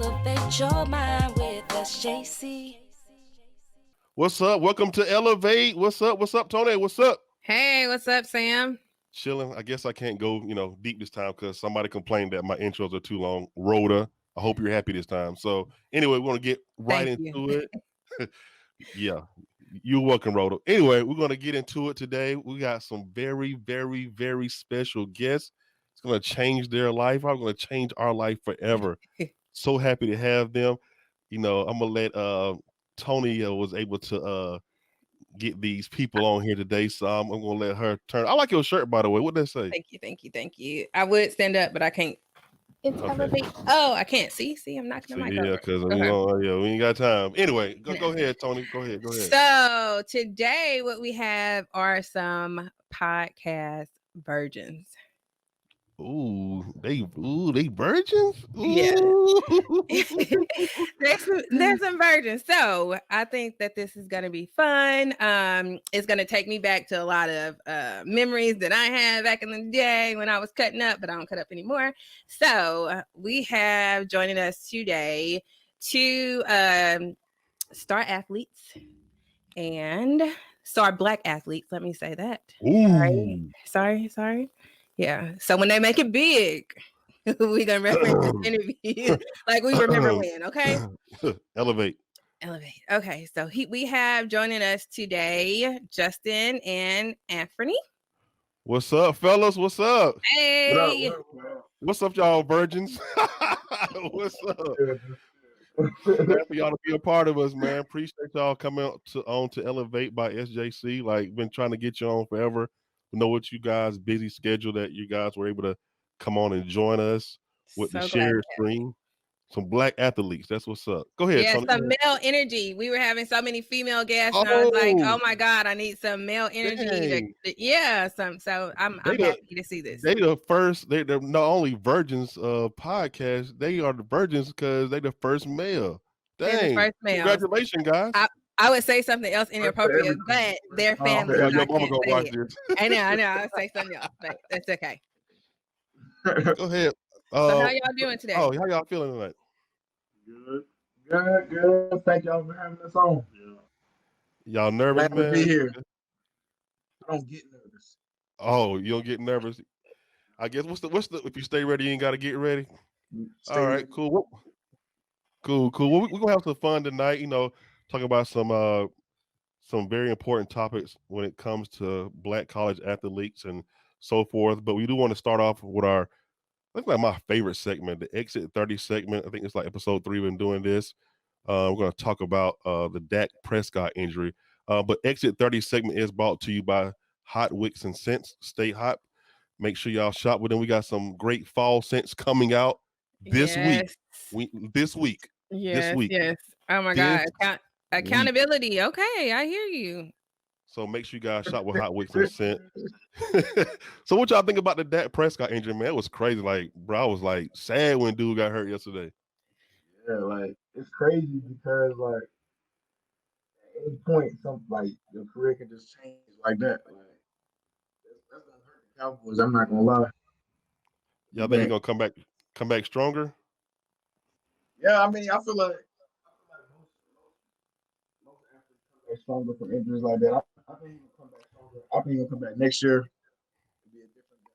Elevate your mind with SJC. What's up? Welcome to Elevate. What's up? What's up, Tony? What's up? Hey, what's up, Sam? Chilling. I guess I can't go, deep this time because somebody complained that my intros are too long. Rhoda, I hope you're happy this time. So anyway, we're gonna get right Thank into you. it. Yeah, you're welcome, Rhoda. Anyway, we're gonna get into it today. We got some very, very, very special guests. It's gonna change their life. I'm gonna change our life forever. So happy to have them. I'm gonna let Tony was able to get these people on here today, so I'm gonna let her turn. I like your shirt, by the way. What did they say? Thank you. I would stand up, but I can't. It's elevate. Oh, I can't. See, I'm knocking the mic over. Because we ain't got time. Anyway, go ahead, Tony. Go ahead. So today, what we have are some podcast virgins. They virgins. Yeah. there's some virgins. So I think that this is gonna be fun. It's gonna take me back to a lot of memories that I had back in the day when I was cutting up, but I don't cut up anymore. So we have joining us today two star athletes and star Black athletes. Let me say that. Ooh. Sorry. Yeah. So when they make it big, we're gonna reference this interview like we remember when. Okay. Elevate. Okay. So we have joining us today Justin and Anfernee. What's up, fellas? What's up? Hey. What's up, y'all virgins? What's up? Glad for y'all to be a part of us, man. Appreciate y'all coming on to Elevate by SJC. Like, been trying to get you on forever. We know what you guys' busy schedule that you guys were able to come on and join us with the shared stream. Some Black athletes. That's what's up. Go ahead, Tony. Some male energy. We were having so many female guests, and I was like, "Oh my God, I need some male energy." So I'm happy to see this. They're not only virgins podcast. They are the virgins because they're the first male. Dang! They're the first male. Congratulations, guys. I would say something else inappropriate, but their family. Your mama gonna watch this. I know. I'll say something else, but that's okay. Go ahead. So how y'all doing today? Oh, how y'all feeling tonight? Good. Thank y'all for having us on. Y'all nervous, man? To be here. I don't get nervous. Oh, you don't get nervous? I guess what's the if you stay ready, you ain't gotta get ready. All right, cool. Cool. Well, we're gonna have some fun tonight. Talk about some very important topics when it comes to Black college athletes and so forth. But we do want to start off with that's like my favorite segment, the Exit 30 segment. I think it's like episode 3 we've been doing this. We're going to talk about the Dak Prescott injury. But Exit 30 segment is brought to you by Hawt, Wicks, and Scents. Stay hot. Make sure y'all shop with them. We got some great fall scents coming out this week. This week. Yes. Oh my God. Accountability. Okay, I hear you. So make sure you guys shop with Hawt, Wicks, and Scent. So what y'all think about the Dak Prescott injury, man? It was crazy. Like, bro, I was like sad when dude got hurt yesterday. Yeah, like it's crazy because like at any point, something like your career can just change like that. Like that's gonna hurt the Cowboys. I'm not gonna lie. Y'all think he's gonna come back stronger? Yeah, I mean, I feel like most athletes come back stronger from injuries like that. I think he'll come back stronger. I think he'll come back next year. It'll be a different guy.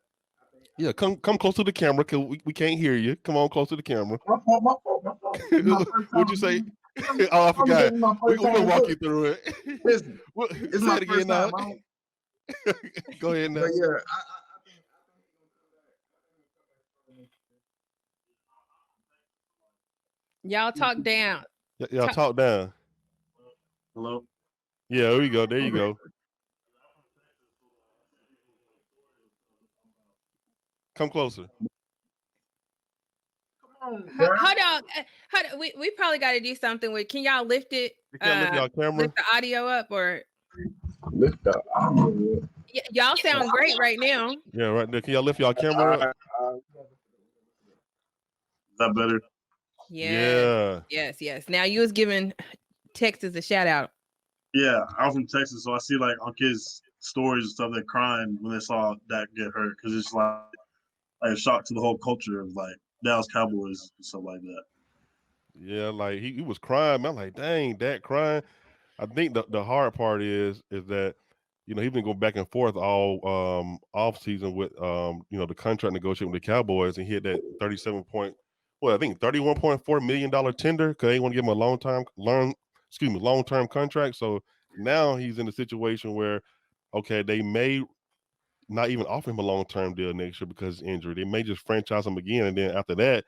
Yeah, come close to the camera because we can't hear you. Come on close to the camera. My fault. What'd you say? Oh, I forgot. We're gonna walk you through it. Listen, it's my first time. Go ahead now. But yeah, I think Y'all talk down. Y'all talk down. Hello? Yeah, there you go. There you go. Come closer. Hold on. We probably got to do something with. Can y'all lift it? You can't lift y'all camera. Lift the audio up, or lift the audio. Y'all sound great right now. Yeah, right there. Can y'all lift y'all camera up? Is that better? Yeah. Yes. Now you was giving Texas a shout out. Yeah, I'm from Texas, so I see like on kids' stories and stuff, they're crying when they saw Dak get hurt because it's like a shock to the whole culture of like Dallas Cowboys and stuff like that. Yeah, like he was crying. I'm like, dang, Dak crying. I think the hard part is that he's been going back and forth all off season with the contract negotiating with the Cowboys, and he had that 31.4 million tender because they want to give him a long term contract. So now he's in a situation where okay, they may not even offer him a long term deal next year because of injury. They may just franchise him again, and then after that,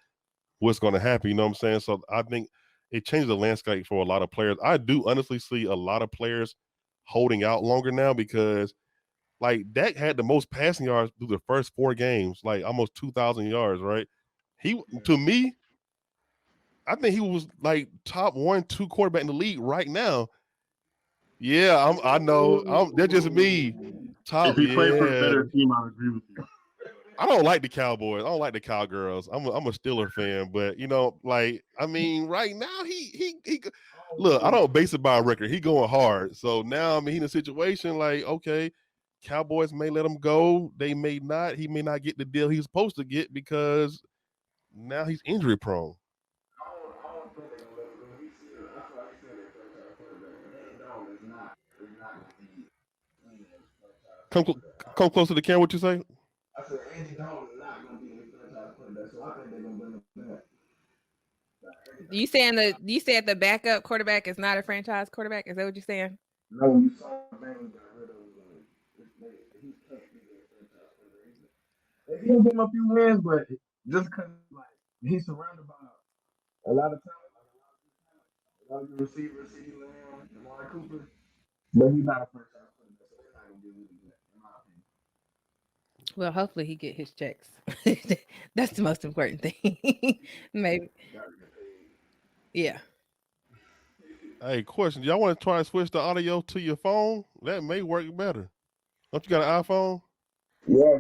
what's going to happen? You know what I'm saying? So I think it changes the landscape for a lot of players. I do honestly see a lot of players holding out longer now because, like, Dak had the most passing yards through the first 4 games, like almost 2,000 yards, right? To me, I think he was like top 1-2 quarterback in the league right now. Yeah, I know. That's just me. If he played for a better team, I agree with you. I don't like the Cowboys. I don't like the Cowgirls. I'm a Steeler fan, but right now he look. I don't base it by a record. He going hard. So now he in a situation like okay, Cowboys may let him go. They may not. He may not get the deal he's supposed to get because now he's injury prone. Come come close to the camera. What you say? I said Andy Dalton is not going to be a franchise quarterback, so I think they're going to bring him back. You said the backup quarterback is not a franchise quarterback? Is that what you're saying? No, you saw the man got rid of him. He can't be a franchise quarterback. They give him a few wins, but just because like he's surrounded by a lot of talent, a lot of good receivers, CeeDee Lamb, Amari Cooper, but he's not a franchise quarterback, so they're not going to give him that, in my opinion. Well, hopefully he get his checks. That's the most important thing. Maybe. Yeah. Hey, question. Y'all want to try to switch the audio to your phone? That may work better. Don't you got an iPhone? Yeah,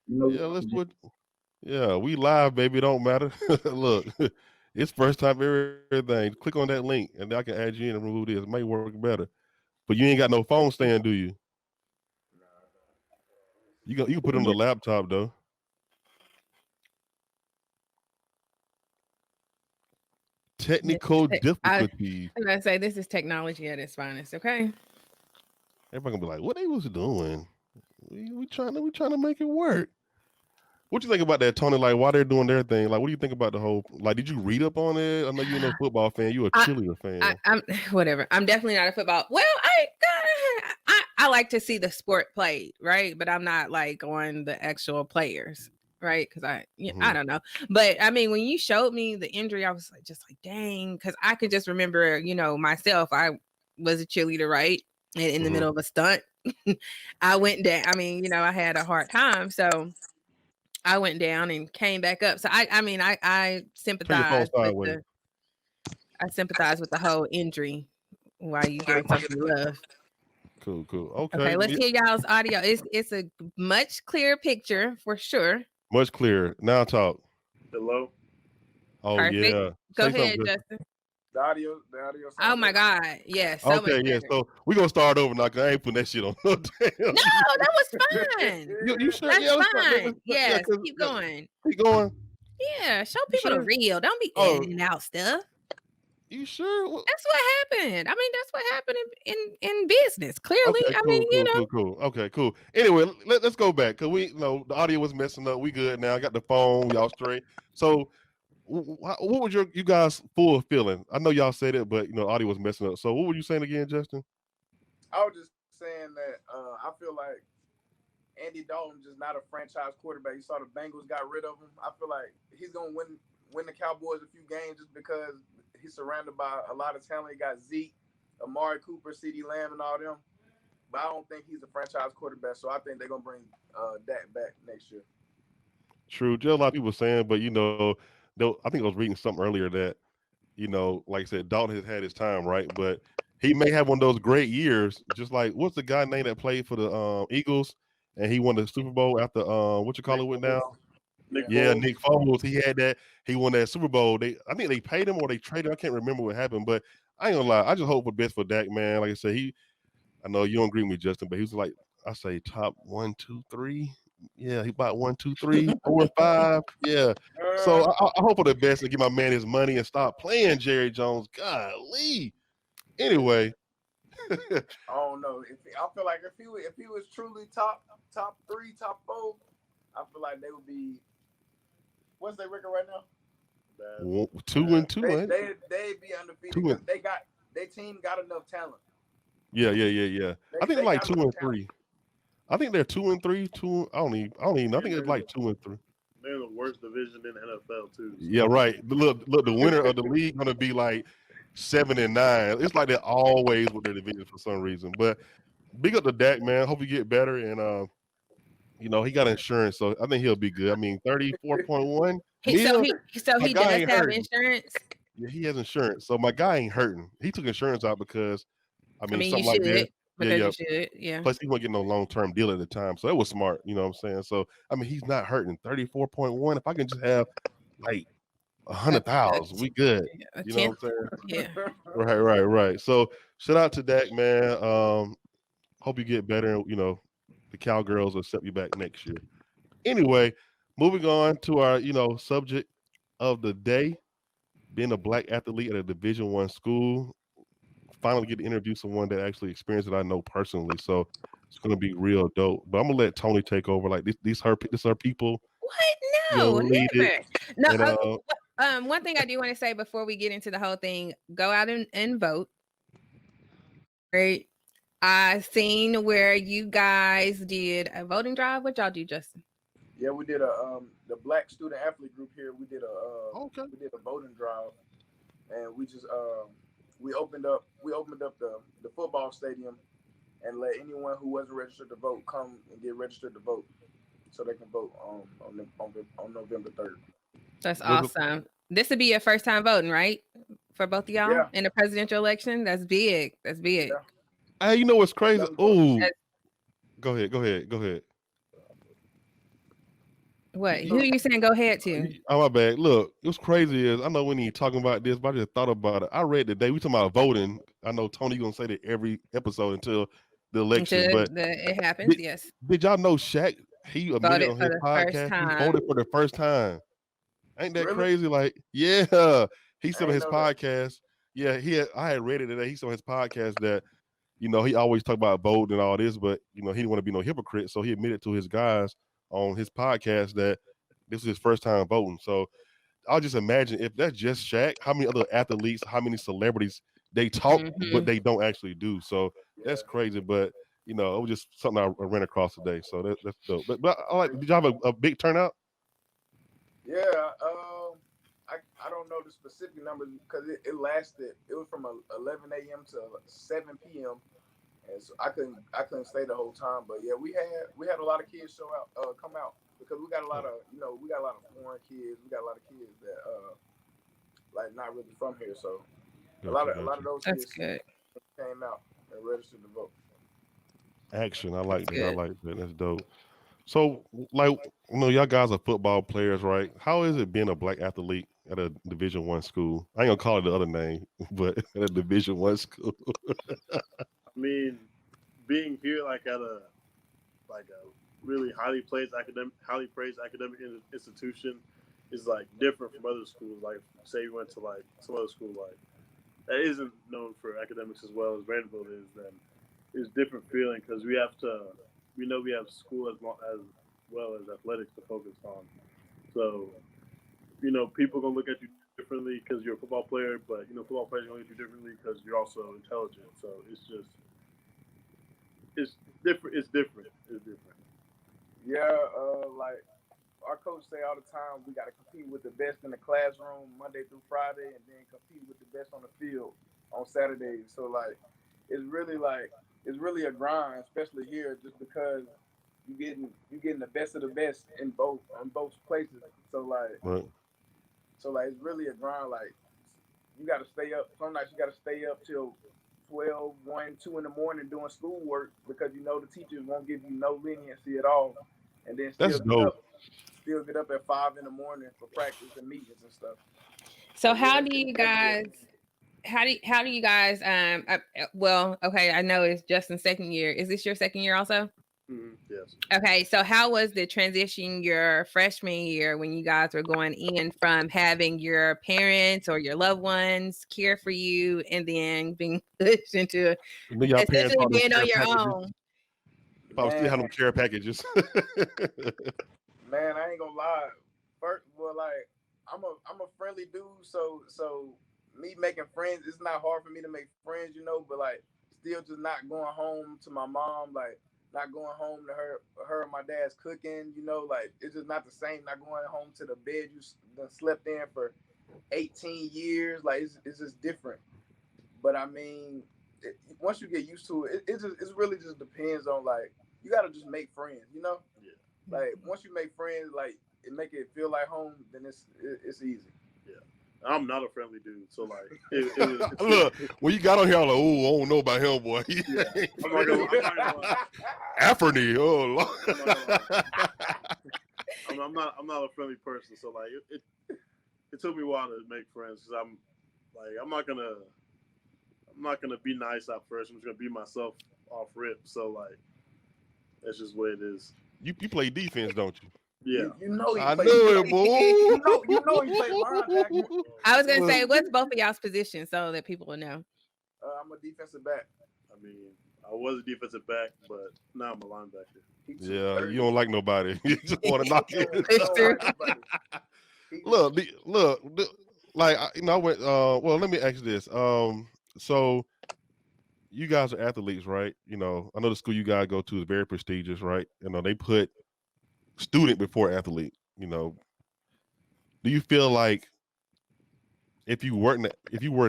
Yeah, let's put. Yeah, we live, baby. It don't matter. Look, it's first time everything. Click on that link, and I can add you in and remove this. It may work better. But you ain't got no phone stand, do you? You can put it on the laptop though. Technical difficulties. I'm gonna say this is technology at its finest. Okay. Everybody gonna be like, "What they was doing? We trying to make it work." What you think about that, Tony? Like, why they're doing their thing? Like, what do you think about the whole? Like, did you read up on it? I know you're no football fan. You're a cheerleader fan. I'm whatever. I'm definitely not a football. Well, I like to see the sport played, right? But I'm not like on the actual players, right? Because I don't know. But I mean, when you showed me the injury, I was like, just like, dang, because I could just remember, myself. I was a cheerleader, right? And in the middle of a stunt, I went down. I mean, I had a hard time, so I went down and came back up. So I sympathize with the whole injury while you doing something you love. Cool. Okay, let's hear y'all's audio. It's a much clearer picture for sure. Much clearer. Now talk. Hello. Oh Perfect. yeah. Go ahead, Justin. The audio. Oh my God! Yes. So okay. Yeah. So we gonna start over now. Cause I ain't putting that shit on. No, that was fine. You sure? That's fine. Yes. Keep going. Keep going. Yeah. Show people the real. Don't be editing out stuff. You sure? That's what happened. I mean, that's what happened in business. Clearly, okay, cool. Okay, cool. Anyway, let's go back because the audio was messing up. We good now. I got the phone. Y'all straight. So, what was you guys' full feeling? I know y'all said it, but the audio was messing up. So, what were you saying again, Justin? I was just saying that I feel like Andy Dalton just not a franchise quarterback. You saw the Bengals got rid of him. I feel like he's gonna win the Cowboys a few games just because he's surrounded by a lot of talent. He got Zeke, Amari Cooper, CeeDee Lamb, and all them. But I don't think he's a franchise quarterback, so I think they're gonna bring Dak back next year. True. Just a lot of people saying, but I think I was reading something earlier that like I said, Dalton has had his time, right? But he may have one of those great years, just like what's the guy name that played for the Eagles and he won the Super Bowl after it went down. Nick Foles. He had that. He won that Super Bowl. I think they paid him or they traded. I can't remember what happened, but I ain't gonna lie. I just hope for the best for Dak, man. Like I said, I know you don't agree with me, Justin, but he was like, I say top 1, 2, 3, Yeah, he bought 1, 2, 3, 4, and 5. Yeah. So I hope for the best and give my man his money and stop playing Jerry Jones. Golly. Anyway. I don't know. I feel like if he was truly top 3, top 4, I feel like they would be. What's their record right now? 2-2. They'd be undefeated because their team got enough talent. Yeah. I think they're like 2 and 3. I think they're 2 and 3. I don't even. I think it's like 2 and 3. They're the worst division in the NFL too. So. Yeah, right. Look, the winner of the league gonna be like 7 and 9. It's like they're always with their division for some reason. But big up to Dak, man. Hope you get better. And he got insurance, so I think he'll be good. I mean, 34.1. So he does have insurance. Yeah, he has insurance. So my guy ain't hurting. He took insurance out because something like that. You should, yeah. Plus, he wasn't getting no long-term deal at the time, so that was smart. You know what I'm saying? So, I mean, he's not hurting. 34.1. If I can just have like 100,000, we good. You know what I'm saying? Yeah. Right. So, shout out to Dak, man. Hope you get better. The Cowgirls will accept you back next year. Anyway, moving on to our subject of the day, being a black athlete at a Division I school. Finally get to interview someone that actually experienced it. I know personally, so it's gonna be real dope. But I'm gonna let Tony take over. Like this her people. What? No, never. No. And, one thing I do want to say before we get into the whole thing: go out and vote. Right. I seen where you guys did a voting drive. What y'all do, Justin? Yeah, we did the Black Student Athlete Group here. We did a voting drive, and we just we opened up the football stadium and let anyone who wasn't registered to vote come and get registered to vote, so they can vote on November 3rd. That's awesome. This would be your first time voting, right? For both of y'all in the presidential election. That's big. Yeah. Hey, you know what's crazy? Oh, go ahead. What? Who are you saying go ahead to? Oh, my bad. Look, what's crazy is I know when you talking about this, but I just thought about it. I read today, we talking about voting. I know Tony gonna say that every episode until the election, but it happens, yes. Did y'all know Shaq, he admitted on his podcast, he voted for the first time. Ain't that crazy? Like, yeah. He said on his podcast, I had read it today. He said on his podcast that he always talk about voting and all this, but he didn't want to be no hypocrite. So he admitted to his guys on his podcast that this is his first time voting. So I'll just imagine if that's just Shaq, how many other athletes, how many celebrities they talk, but they don't actually do. So that's crazy. But it was just something I ran across today. So that's dope. But I like. Did y'all have a big turnout? Yeah. I don't know the specific numbers because it lasted. It was from 11 a.m. to 7 p.m. and so I couldn't stay the whole time. But yeah, we had a lot of kids come out because we got a lot of foreign kids. We got a lot of kids that like not really from here. So a lot of those kids came out and registered to vote. Action, I like that. I like that. That's dope. So, like, y'all guys are football players, right? How is it being a black athlete at a Division I school? I ain't gonna call it the other name, but at a Division I school. I mean, being here like at a really highly praised academic institution is like different from other schools. Like, say you went to like some other school like that isn't known for academics as well as Vanderbilt is, then it's different feeling because we have school as well as athletics to focus on. So, people gonna look at you differently because you're a football player, but football players gonna look at you differently because you're also intelligent. So it's different. It's different. Yeah, like our coach say all the time, we got to compete with the best in the classroom Monday through Friday, and then compete with the best on the field on Saturdays. So like, it's really a grind, especially here, just because you getting the best of the best in both places. So like, it's really a grind. Like, you got to stay up. Some nights you got to stay up till 12, 1, 2 in the morning doing schoolwork because the teachers won't give you no leniency at all, and then still get up at 5 in the morning for practice and meetings and stuff. So how do you guys? Well, okay, I know it's Justin's second year. Is this your second year also? Yes. Okay, so how was the transition your freshman year when you guys were going in from having your parents or your loved ones care for you and then being pushed into And then y'all parents essentially bought them being care on your packages. own? Probably still have Man, them care packages. man, I ain't gonna lie. First, well, like I'm a friendly dude, so me making friends, it's not hard for me to make friends, you know. But like, still just not going home to my mom, like not going home to her and my dad's cooking, you know. Like it's just not the same. Not going home to the bed you done slept in for 18 years, like it's just different. But I mean, once you get used to it, it really just depends on like you gotta just make friends, you know. Yeah. Like once you make friends, like it make it feel like home, then it's easy. Yeah. I'm not a friendly dude, so like it was. Look, when you got on here, I'm like, oh, I don't know about him, boy. Yeah. I'm not gonna lie. Anfernee, oh Lord. I'm not a friendly person, so like it took me a while to make friends because I'm not gonna be nice at first. I'm just gonna be myself off rip. So like that's just what it is. You play defense, don't you? Yeah. You know he I played. knew it, boy. You know he played linebacker. I was gonna say, what's both of y'all's positions so that people will know? I'm a defensive back. I mean, I was a defensive back, but now I'm a linebacker. Yeah, you don't like nobody. You just want to knock it. It's true. Look, like I went. Well, let me ask you this. So you guys are athletes, right? You know, I know the school you guys go to is very prestigious, right? You know, they put student before athlete. You know, do you feel like if you were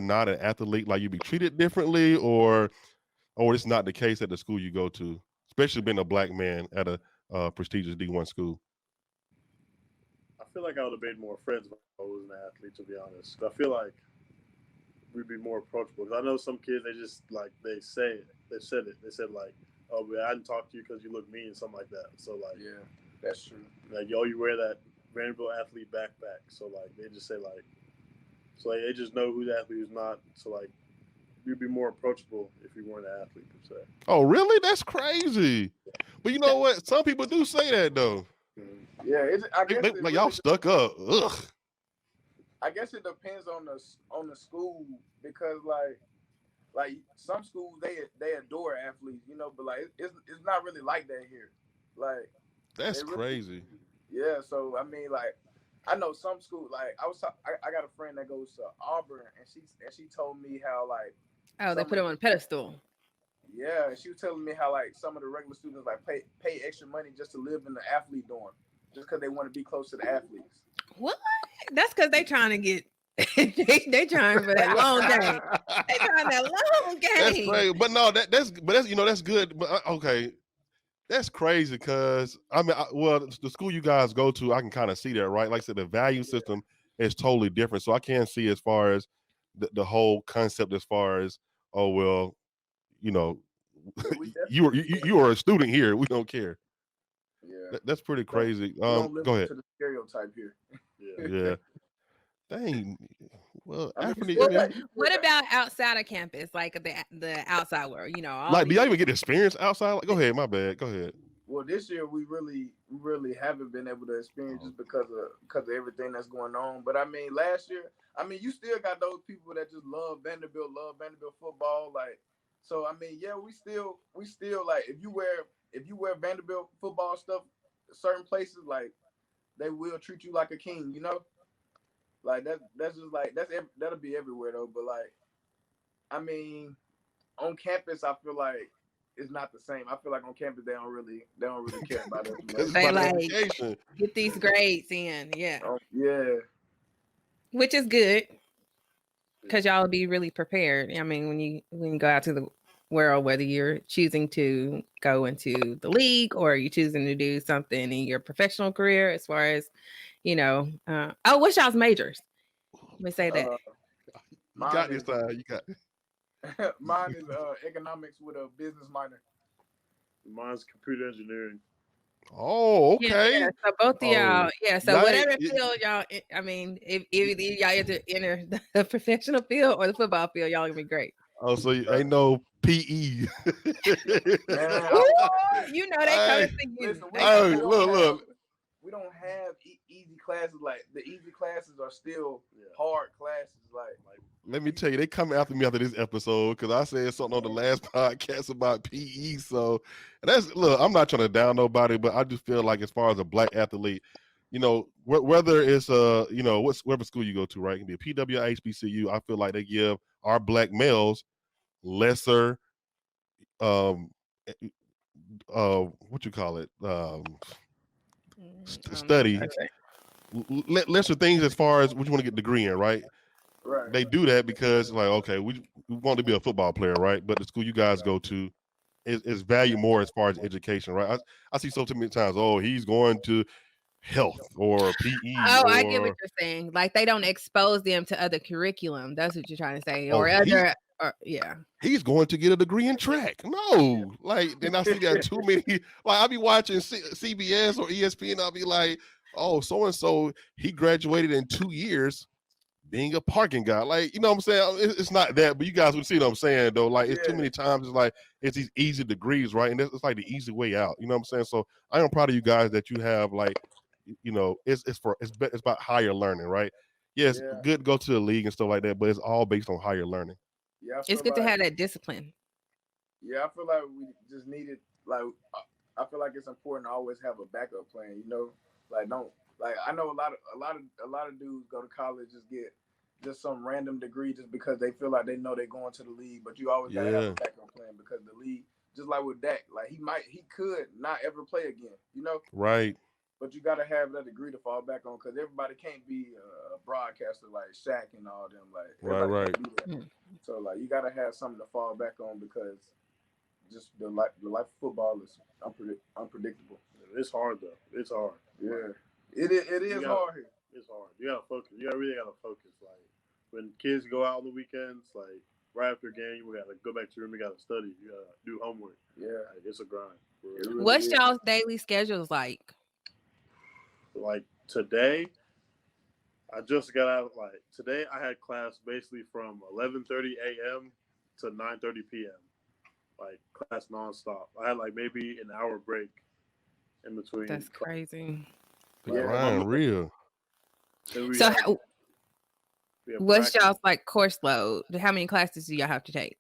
not an athlete, like you'd be treated differently, or it's not the case at the school you go to, especially being a black man at a prestigious D1 school? I feel like I would have made more friends if I wasn't an athlete, to be honest. I feel like we'd be more approachable. Because I know some kids, they just like they said like, oh, man, I didn't talk to you because you look mean and something like that. So like, yeah, that's true. Like, yo, you wear that Vanderbilt athlete backpack. So like, they just say like, they just know who's athlete, who's not. So like, you'd be more approachable if you weren't an athlete per se. Oh, really? That's crazy. But you know what? Some people do say that though. Yeah, I guess like really y'all stuck up. Ugh. I guess it depends on the school because like some schools they adore athletes, you know, but like it's not really like that here. Like That's really, crazy. Yeah, so I mean, like I know some schools. Like I got a friend that goes to Auburn, and she told me how like they put him on a pedestal. Yeah, she was telling me how like some of the regular students like pay extra money just to live in the athlete dorm, just because they want to be close to the athletes. What? That's because they trying to get. they trying for that long game. They trying that long game. That's crazy. But no, that's that's good. But okay, that's crazy because I mean, the school you guys go to, I can kind of see that, right? Like I said, the value system is totally different, so I can't see as far as the whole concept as far as you know, you are a student here. We don't care. Yeah, that's pretty crazy. Don't Go ahead. To the stereotype here. Yeah. Dang. Well, what about outside of campus, like the outside world? You know, like do y'all even get experience outside? Like, go ahead, my bad. Go ahead. Well, this year we really haven't been able to experience just because of everything that's going on. But I mean, last year, I mean, you still got those people that just love Vanderbilt football. Like, so I mean, yeah, we still like if you wear Vanderbilt football stuff, certain places like they will treat you like a king, you know. Like that's just like that'll be everywhere though. But like, I mean, on campus, I feel like it's not the same. I feel like on campus they don't really care about it. They like get these grades in, yeah. Yeah. Which is good because y'all will be really prepared. I mean, when you go out to the world, whether you're choosing to go into the league or you're choosing to do something in your professional career, as far as what's y'all's majors? Let me say that. You got this time. You got mine is economics with a business minor. Mine's computer engineering. Oh, okay. Yeah, so both of y'all, so whatever field y'all, I mean, if y'all enter the professional field or the football field, y'all gonna be great. Oh, so ain't no PE. Man, Ooh, you know they Hey, coming for you. listen, They hey, coming. look. we don't have easy classes. Like the easy classes are still hard classes. Like Let me tell you, they come after me after this episode because I said something on the last podcast about PE. So look, I'm not trying to down nobody, but I just feel like as far as a black athlete, whether it's whatever school you go to, right? It can be a PW or HBCU. I feel like they give our black males lesser what you call it? Study lesser things as far as what you want to get a degree in, right? right. They do that because like, okay, we want to be a football player, right? But the school you guys go to is valued more as far as education, right? I see so many times, oh, he's going to health or PE Oh, I get what or you're saying. Like they don't expose them to other curriculum. That's what you're trying to say, oh, or other, or yeah. he's going to get a degree in track. No, like then I see that too many. Like I be watching CBS or ESPN. I'll be like, oh, so and so he graduated in 2 years being a parking guy. Like you know what I'm saying? It's not that, but you guys would see what I'm saying though. Like it's too many times. It's like it's these easy degrees, right? And it's like the easy way out. You know what I'm saying? So I am proud of you guys that you have like, it's about higher learning, right? Yes, good to go to the league and stuff like that, but it's all based on higher learning. Yeah, It's good to have that discipline. Yeah, I feel like we just needed I feel like it's important to always have a backup plan. Like don't like I know a lot of dudes go to college just get just some random degree just because they feel like they know they're going to the league, but you always gotta have a backup plan because the league, just like with Dak, like he could not ever play again, Right. But you gotta have that degree to fall back on because everybody can't be a broadcaster like Shaq and all them. Like everybody can't be that. So like you gotta have something to fall back on because just the life of football is unpredictable. It's hard though. It's hard. Yeah, it is hard here. It's hard. You gotta focus. Really gotta focus. Like when kids go out on the weekends, like right after a game, we gotta go back to your room. You gotta study. You gotta do homework. Yeah, like, it's a grind. Really What's y'all's daily schedules like? Like today, I just got out. Like today, I had class basically from 11:30 a.m. to 9:30 p.m. Like class nonstop. I had like maybe an hour break in between. That's crazy. Grind real. So what's y'all's like course load? How many classes do y'all have to take?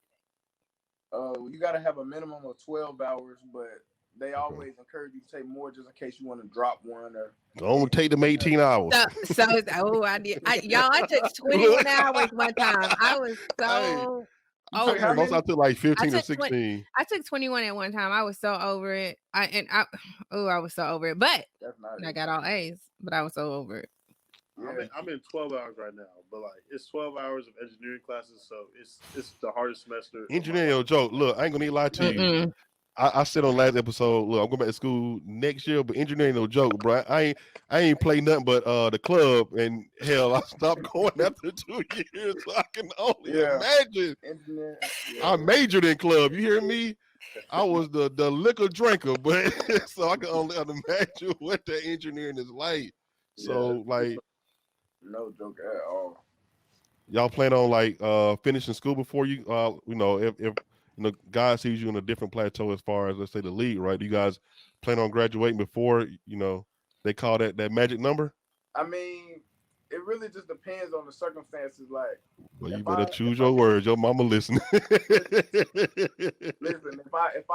You got to have a minimum of 12 hours, but they always encourage you to take more just in case you want to drop one or. Don't take them 18 hours. I took 21 hours one time. I was so over. Most I took like 15 or 16. I took 21 at one time. I was so over it. I was so over it. But I got all A's, but I was so over it. I'm in 12 hours right now, but like it's 12 hours of engineering classes, so it's the hardest semester. Engineering, no joke. Look, I ain't gonna need to lie to you. I said on last episode, look, I'm going back to school next year, but engineering no joke, bro. I ain't play nothing but the club, and hell, I stopped going after 2 years, so I can only imagine. I majored in club. You hear me? I was the liquor drinker, but so I can only imagine what the engineering is like. So like, no joke at all. Y'all plan on like finishing school before you if God sees you in a different plateau as far as let's say the league, right? Do you guys plan on graduating before they call that magic number? I mean, it really just depends on the circumstances. Like, well, you better choose your words. Your mama listening. Listen, if I get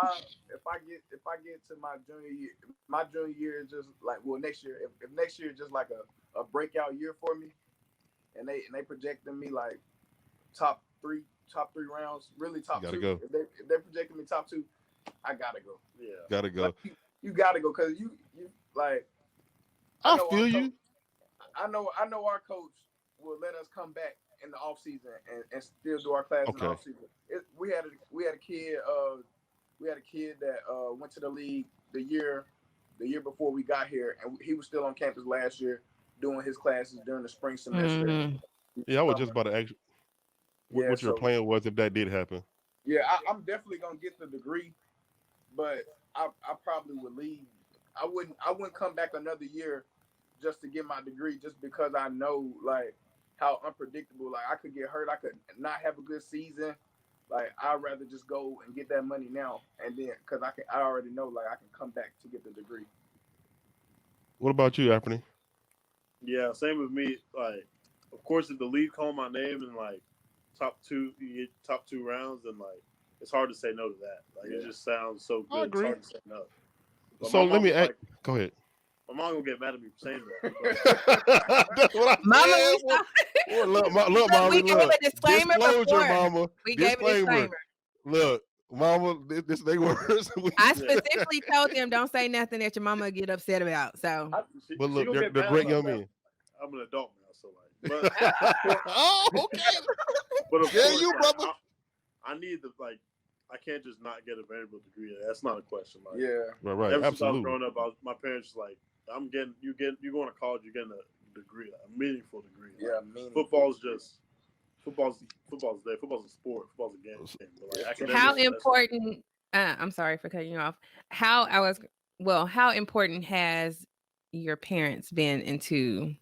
to my junior year is just like next year. If next year is just like a breakout year for me, and they projecting me like top three rounds, really top two. Go. If they're projecting me top two, I gotta go. Yeah, gotta go. Like, you gotta go because you like. I feel you. I know our coach will let us come back in the off season and still do our class in the off season. We had a kid that went to the league the year before we got here, and he was still on campus last year doing his classes during the spring semester. Mm-hmm. Yeah, I was just about to ask you what your plan was if that did happen. Yeah, I'm definitely gonna get the degree, but I probably would leave. I wouldn't come back another year just to get my degree, just because I know like how unpredictable. Like I could get hurt, I could not have a good season. Like I'd rather just go and get that money now, and then because I already know like I can come back to get the degree. What about you, Anfernee? Yeah, same with me. Like, of course, if the league call my name in like you get top 2 rounds, then like it's hard to say no to that. Like it just sounds so I good. agree. It's hard to say no. But So let me like, go ahead. my mom gonna get mad at me for saying that. That's what I Mama, said. we saw. Look, Mama, We gave look. a disclaimer Disclosure, before. Mama. We gave a disclaimer. Look, Mama, this they words. I specifically told them don't say nothing that your mama get upset about. So, But look, they're great young men. I'm an adult now, so like. But, oh, okay. But of course, you like, brother. I need the like. I can't just not get a Vanderbilt degree. That's not a question. Like, Right. Ever Absolutely. since I was growing up, my parents like, you're going to college, you're getting a degree, a meaningful degree. Like, meaningful. Football's there. Football's a sport. Football's a game. But like, academics, how important? I'm sorry for cutting you off. How important has your parents been into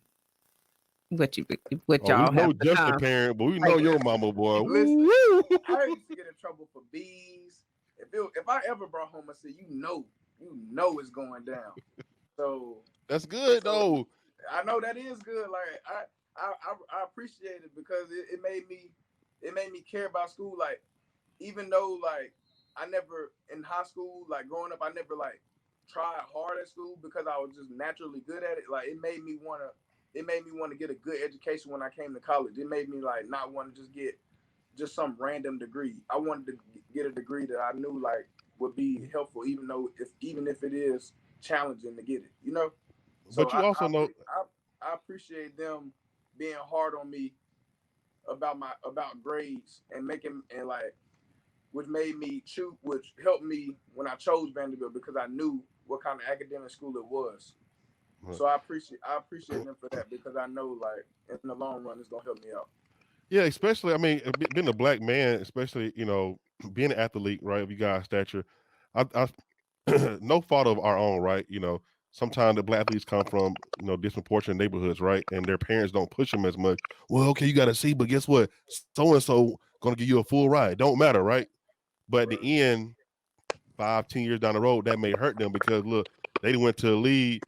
what y'all we know have just become? the parent, but we know your mama, boy. Listen, Woo! I used to get in trouble for bees. If I ever brought home a seed, you know it's going down. So that's good though. I know that is good. Like I appreciate it because it made me care about school. Like even though like I never in high school, like growing up, I never like tried hard at school because I was just naturally good at it. Like it made me want to get a good education when I came to college. It made me like not want to just get just some random degree. I wanted to get a degree that I knew like would be helpful, even if it is challenging to get it, you know. So but you also know I appreciate them being hard on me about grades and which helped me when I chose Vanderbilt because I knew what kind of academic school it was. Right. So I appreciate them for that because I know like in the long run it's gonna help me out. Yeah, especially being a black man, especially being an athlete, right? If you got stature, I no fault of our own, right? Sometimes the black athletes come from disproportionate neighborhoods, right? And their parents don't push them as much. Well, okay, you got to see, but guess what? So and so gonna give you a full ride. Don't matter, right? But at the end, 5-10 years down the road, that may hurt them because look, they went to the league.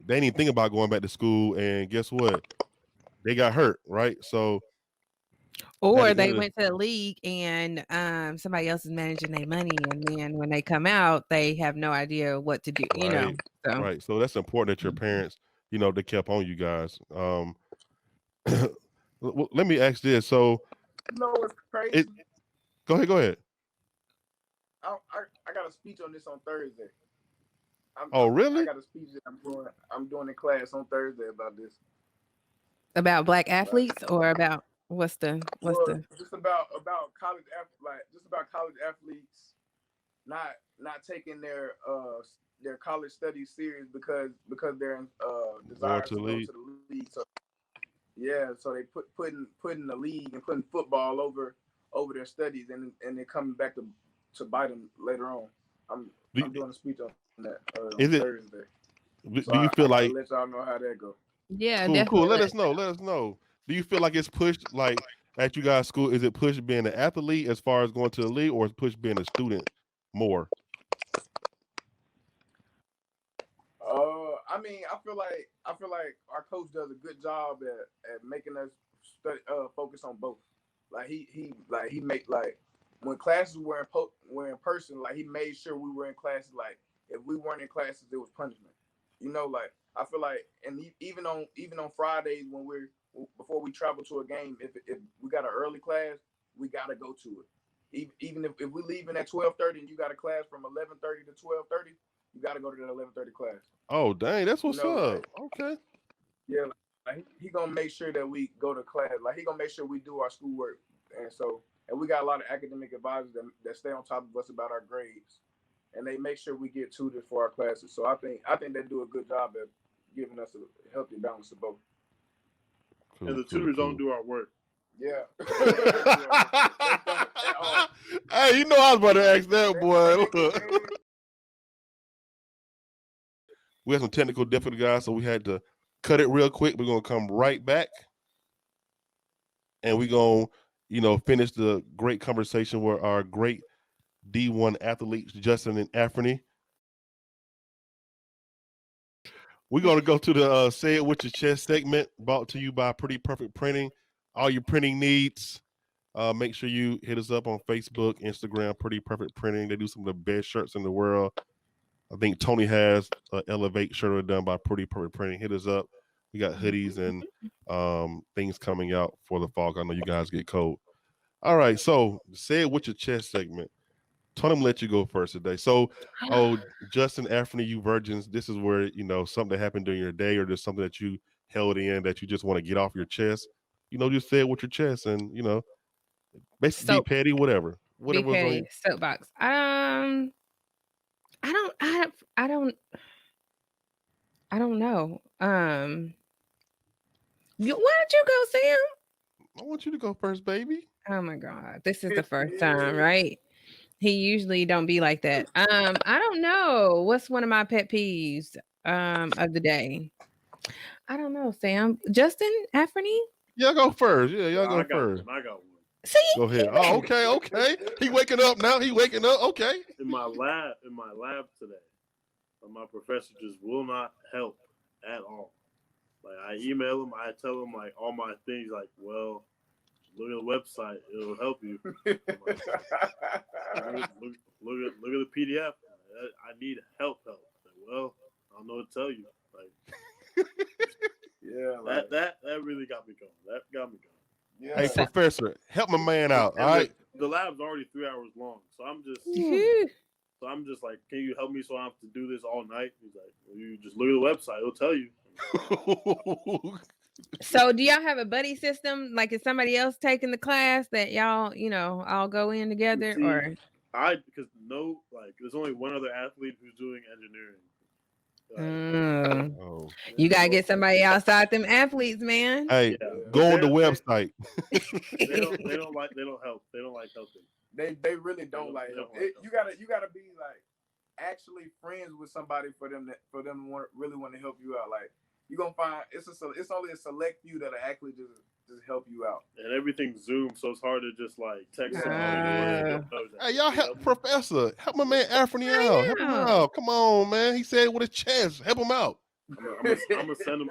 They didn't even think about going back to school, and guess what? They got hurt, right? So. Or they went to the league and somebody else is managing their money, and then when they come out, they have no idea what to do. Right. So. Right. So that's important that your parents, they kept on you guys. Let me ask this. So, it's crazy. Go ahead. I got a speech on this on Thursday. Really? I got a speech that I'm doing in class on Thursday about this. About black athletes or about what's the just about college athletes not taking their college studies serious because they're desirous to go to the league. So so they putting the league and putting football over their studies and then coming back to bite them later on. I'm doing a speech on that on Thursday. Do you feel like I'll let y'all know how that goes? Yeah, cool. Let us know. Do you feel like it's pushed like at you guys' school? Is it pushed being an athlete as far as going to the league, or is it pushed being a student more? I mean, I feel like our coach does a good job at making us focus on both. Like he make like when classes were in person, like he made sure we were in classes. Like if we weren't in classes, it was punishment. Like I feel like, and even on Fridays when before we travel to a game, if we got an early class, we gotta go to it. Even if we leaving at 12:30 and you got a class from 11:30 to 12:30, you gotta go to that 11:30 class. Oh dang, that's what's up. Like, okay. Yeah, like he gonna make sure that we go to class. Like he gonna make sure we do our schoolwork, and we got a lot of academic advisors that stay on top of us about our grades, and they make sure we get tutored for our classes. So I think they do a good job at giving us a healthy balance of both. Cool, and the tutors don't do our work. Yeah. Hey, I was about to ask that, boy. We had some technical difficulty, guys, so we had to cut it real quick. We're gonna come right back, and we're gonna, finish the great conversation with our great D1 athletes, Justin and Anfernee. We're going to go to the Say It With Your Chest segment, brought to you by Pretty Perfect Printing. All your printing needs, make sure you hit us up on Facebook, Instagram, Pretty Perfect Printing. They do some of the best shirts in the world. I think Tony has an Elevate shirt done by Pretty Perfect Printing. Hit us up. We got hoodies and things coming out for the fall. I know you guys get cold. All right, so Say It With Your Chest segment. Tony, I'm gonna let you go first today. So, Justin, Anfernee, you virgins, this is where something happened during your day, or there's something that you held in that you just want to get off your chest. Just say it with your chest, and basically be petty, whatever. Be petty. Soapbox. I don't know. Why don't you go, Sam? I want you to go first, baby. Oh my God, this is the first time, right? He usually don't be like that. I don't know. What's one of my pet peeves of the day? I don't know, Sam. Justin, Anfernee? Y'all go first. Yeah, y'all go first. I got one. See? Go ahead. Oh, okay. He waking up now. Okay. In my lab today, my professor just will not help at all. Like, I email him, I tell him like all my things, like, well, look at the website, it'll help you. Like, look at the PDF. I need help. Like, well, I don't know what to tell you. Like, yeah, like, that really got me going. That got me going. Yeah. Hey, professor, help my man out. All right. The lab's already 3 hours long, so I'm just like, can you help me so I don't have to do this all night? He's like, well, you just look at the website, it'll tell you. So do y'all have a buddy system? Like, is somebody else taking the class that y'all, all go in together? Or because there's only one other athlete who's doing engineering. You gotta get somebody outside them athletes, man. Hey, go on the website. They don't help. They don't like helping. They really don't like help. You gotta be like actually friends with somebody for them to really want to help you out. Like, you're gonna find it's only a select few that'll actually just help you out. And everything's Zoom, so it's hard to just like text somebody. Hey, y'all help Professor. Help my man Anfernee out. Help him out. Come on, man. He said it with his chest. Help him out. I'm gonna send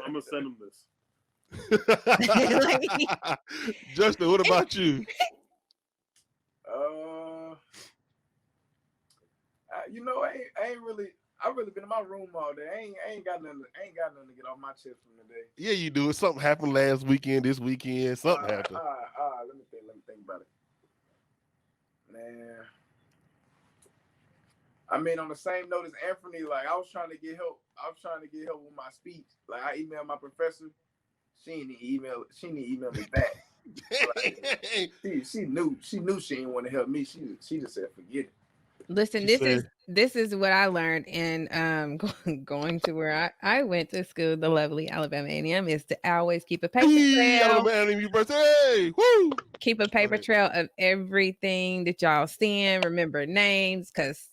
him this. Justin, what about you? I've really been in my room all day. I ain't got nothing to get off my chest from today. Yeah, you do. Something happened last weekend, this weekend. Something happened. Let me think about it. Man. I mean, on the same note as Anfernee, like, I was trying to get help with my speech. Like, I emailed my professor. She didn't email me back. Like, she knew she didn't want to help me. She just said forget it. Listen, this is what I learned in going to where I went to school, the lovely Alabama A&M, is to always keep a paper trail. Alabama A&M University. Woo! Keep a paper trail of everything that y'all seeing. Remember names, because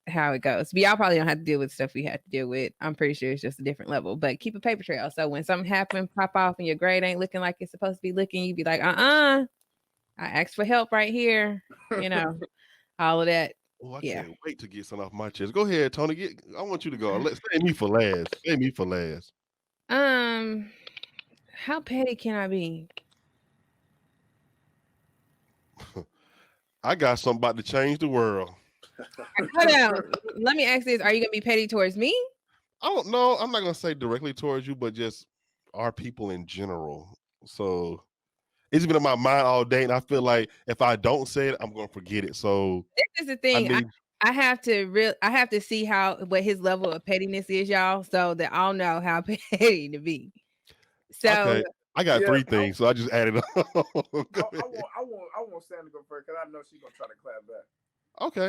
how it goes. But y'all probably don't have to deal with stuff we have to deal with. I'm pretty sure it's just a different level. But keep a paper trail. So when something happens, pop off, and your grade ain't looking like it's supposed to be looking, you be like, I asked for help right here. All of that. Oh, I can't wait to get something off my chest. Go ahead, Tony. I want you to go. Save me for last. How petty can I be? I got something about to change the world. Hold on. Let me ask this. Are you gonna be petty towards me? I don't know. I'm not gonna say directly towards you, but just our people in general. So it's been in my mind all day, and I feel like if I don't say it, I'm gonna forget it. So this is the thing. I have to see what his level of pettiness is, y'all, so that I'll know how petty to be. So okay. I got 3 things, so I just added up. I want Sam to go first because I know she's gonna try to clap back.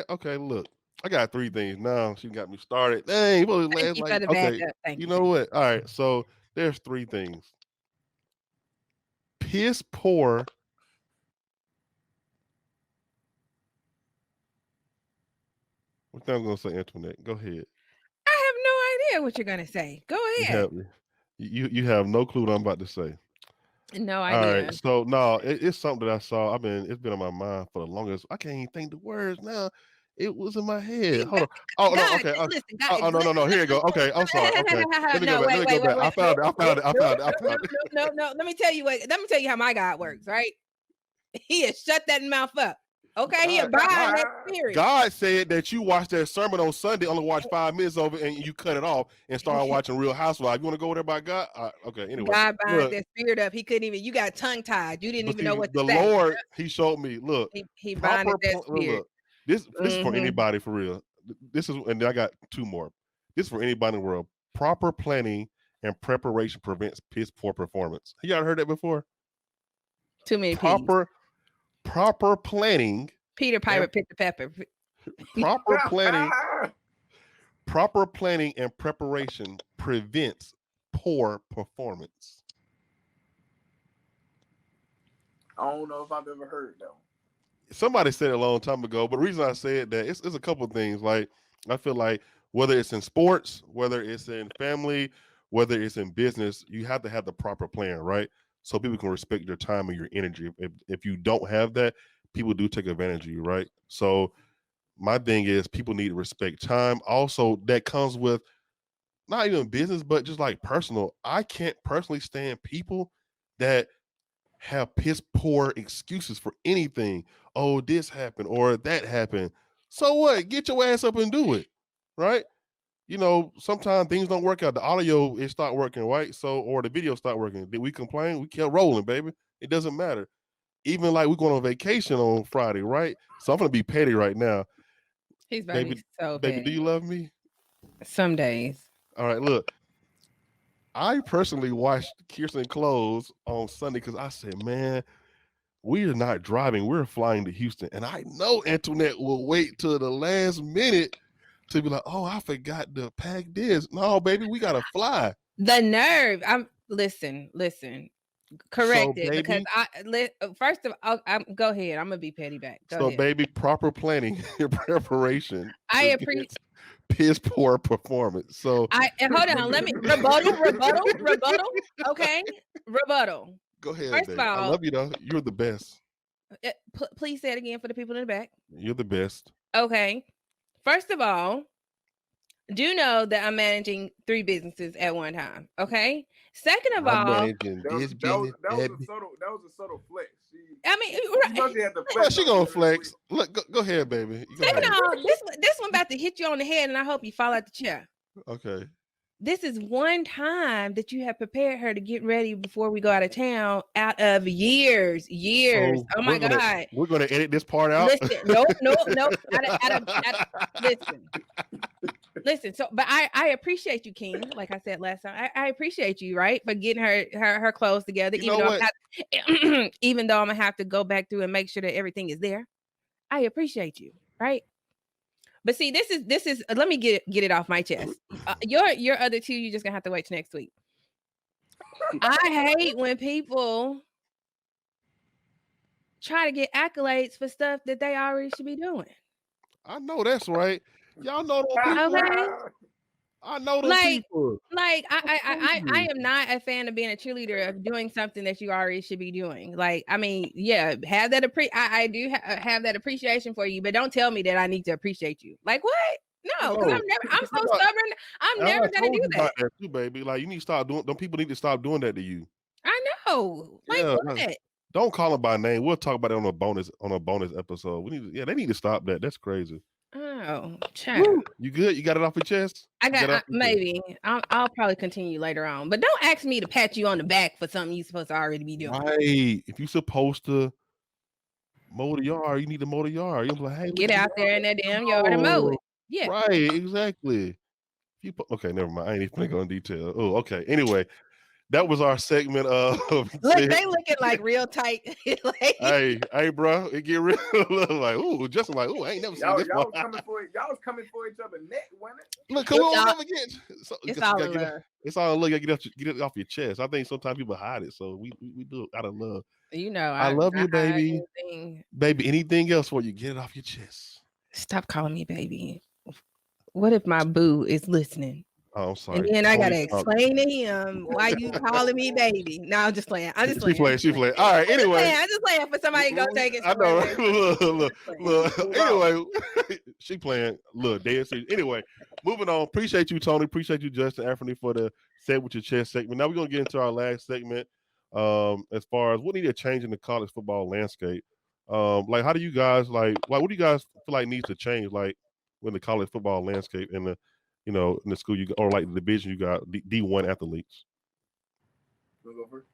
Okay. Look, I got 3 things. Now she got me started. Dang, you know what? All right, so there's 3 things. Piss poor. What thing I'm gonna say, Antoinette? Go ahead. I have no idea what you're gonna say. Go ahead. You have no clue what I'm about to say. No All idea. right. So no, it's something that I saw. It's been on my mind for the longest. I can't even think the words now. It was in my head. Hold on. Oh no. God, Okay. listen, Oh no. Here you go. Okay. I'm sorry. Okay. Let me go no, back. Let me wait. go back. I found it. I found it. I found it. I found it. No. Let me tell you how my God works, right? He has shut that mouth up. Okay, he abide that spirit. God said that you watched that sermon on Sunday, only watched 5 minutes of it, and you cut it off and started watching Real Housewives. You want to go there by God? Okay, anyway. God bind that spirit up. He couldn't even. You got tongue tied. You didn't even know what to the say. Lord, He showed me. Look, he binded that spirit. Look, this is for anybody for real. This is, and I got 2 more. This is for anybody in the world. Proper planning and preparation prevents piss poor performance. Have y'all heard that before? Too many proper planning. Peter Piper picked the pepper. Proper planning and preparation prevents poor performance. I don't know if I've ever heard though. Somebody said it a long time ago, but the reason I said that it's a couple of things. Like I feel like whether it's in sports, whether it's in family, whether it's in business, you have to have the proper plan, right? So people can respect your time and your energy. If you don't have that, people do take advantage of you, right? So my thing is people need to respect time. Also, that comes with not even business, but just like personal. I can't personally stand people that have piss poor excuses for anything. Oh, this happened or that happened. So what? Get your ass up and do it, right? You know, sometimes things don't work out. The audio it start working, right? So or the video start working. Did we complain? We kept rolling, baby. It doesn't matter. Even like we're going on vacation on Friday, right? So I'm gonna be petty right now. He's baby, so baby, petty. do you love me? Some days. All right, look. I personally watched Kirsten close on Sunday because I said, man, we are not driving. We're flying to Houston. And I know Antoinette will wait till the last minute to be like, oh, I forgot to pack this. No, baby, we got to fly. The nerve. Listen. Correct it, baby, because first of all, go ahead. I'm going to be petty back. Go ahead. Baby, proper planning and preparation. I appreciate piss poor performance. So hold on, let me rebuttal. Okay, rebuttal. Go ahead. First baby. of all, I love you though. You're the best. Please say it again for the people in the back. You're the best. Okay. First of all, do know that I'm managing 3 businesses at one time. Okay. Second of all, that was a subtle flex. I mean, she gonna flex. Look, go ahead, baby. Second of all, this one about to hit you on the head, and I hope you fall out the chair. Okay. This is one time that you have prepared her to get ready before we go out of town out of years. So oh my God. We're going to edit this part out. Listen, no. Listen. So, but I appreciate you, King. Like I said last time, I appreciate you, right? For getting her clothes together. Even though I'm going to have to go back through and make sure that everything is there. I appreciate you, right? But see, this is. Let me get it off my chest. Your other 2, you're just gonna have to wait till next week. I hate when people try to get accolades for stuff that they already should be doing. I know that's right. Y'all know those people. Okay. I know those people. Like I am not a fan of being a cheerleader of doing something that you already should be doing. Like, I mean, yeah, have that I do have that appreciation for you, but don't tell me that I need to appreciate you. Like what? No, because I'm so stubborn. I'm never gonna do that. Too, baby. Like you need to stop doing. Them people need to stop doing that to you. I know. Like what? Don't call them by name. We'll talk about it on a bonus episode. They need to stop that. That's crazy. Oh, child. You good? You got it off your chest? Maybe. I'll probably continue later on. But don't ask me to pat you on the back for something you're supposed to already be doing. Right. If you're supposed to mow the yard, you need to mow the yard. You're like, hey, get out there in that damn yard and mow it. Yeah. Right, exactly. Okay, never mind. I ain't even gonna go in detail. Oh, okay. Anyway, that was our segment of look, they looking like real tight. Like, hey, bro, it get real like, ooh, Justin like, ooh, I ain't never seen this one. Y'all was coming for each other neck, wasn't it? Look, come on, never get. It's all in love. It's all in love. You gotta get it off your chest. I think sometimes people hide it, so we do it out of love. You know, I love you, baby. Baby, anything else for you? Get it off your chest. Stop calling me baby. What if my boo is listening? Oh, I'm And sorry. then I gotta Tony Stark. explain to him why you calling me baby. No, I'm just playing. I'm just She playing. playing. All right. Anyway, I'm just playing for somebody to go take it I know. somewhere. Look. Anyway, she playing. Look, dead serious. Anyway, moving on. Appreciate you, Tony. Appreciate you, Justin, Anfernee, for the Say With Your Chest segment. Now we're gonna get into our last segment. As far as what need to change in the college football landscape. Like how do you guys like what do you guys feel like needs to change like in the college football landscape in the in the school you or like the division you got D1 athletes? Wanna go first?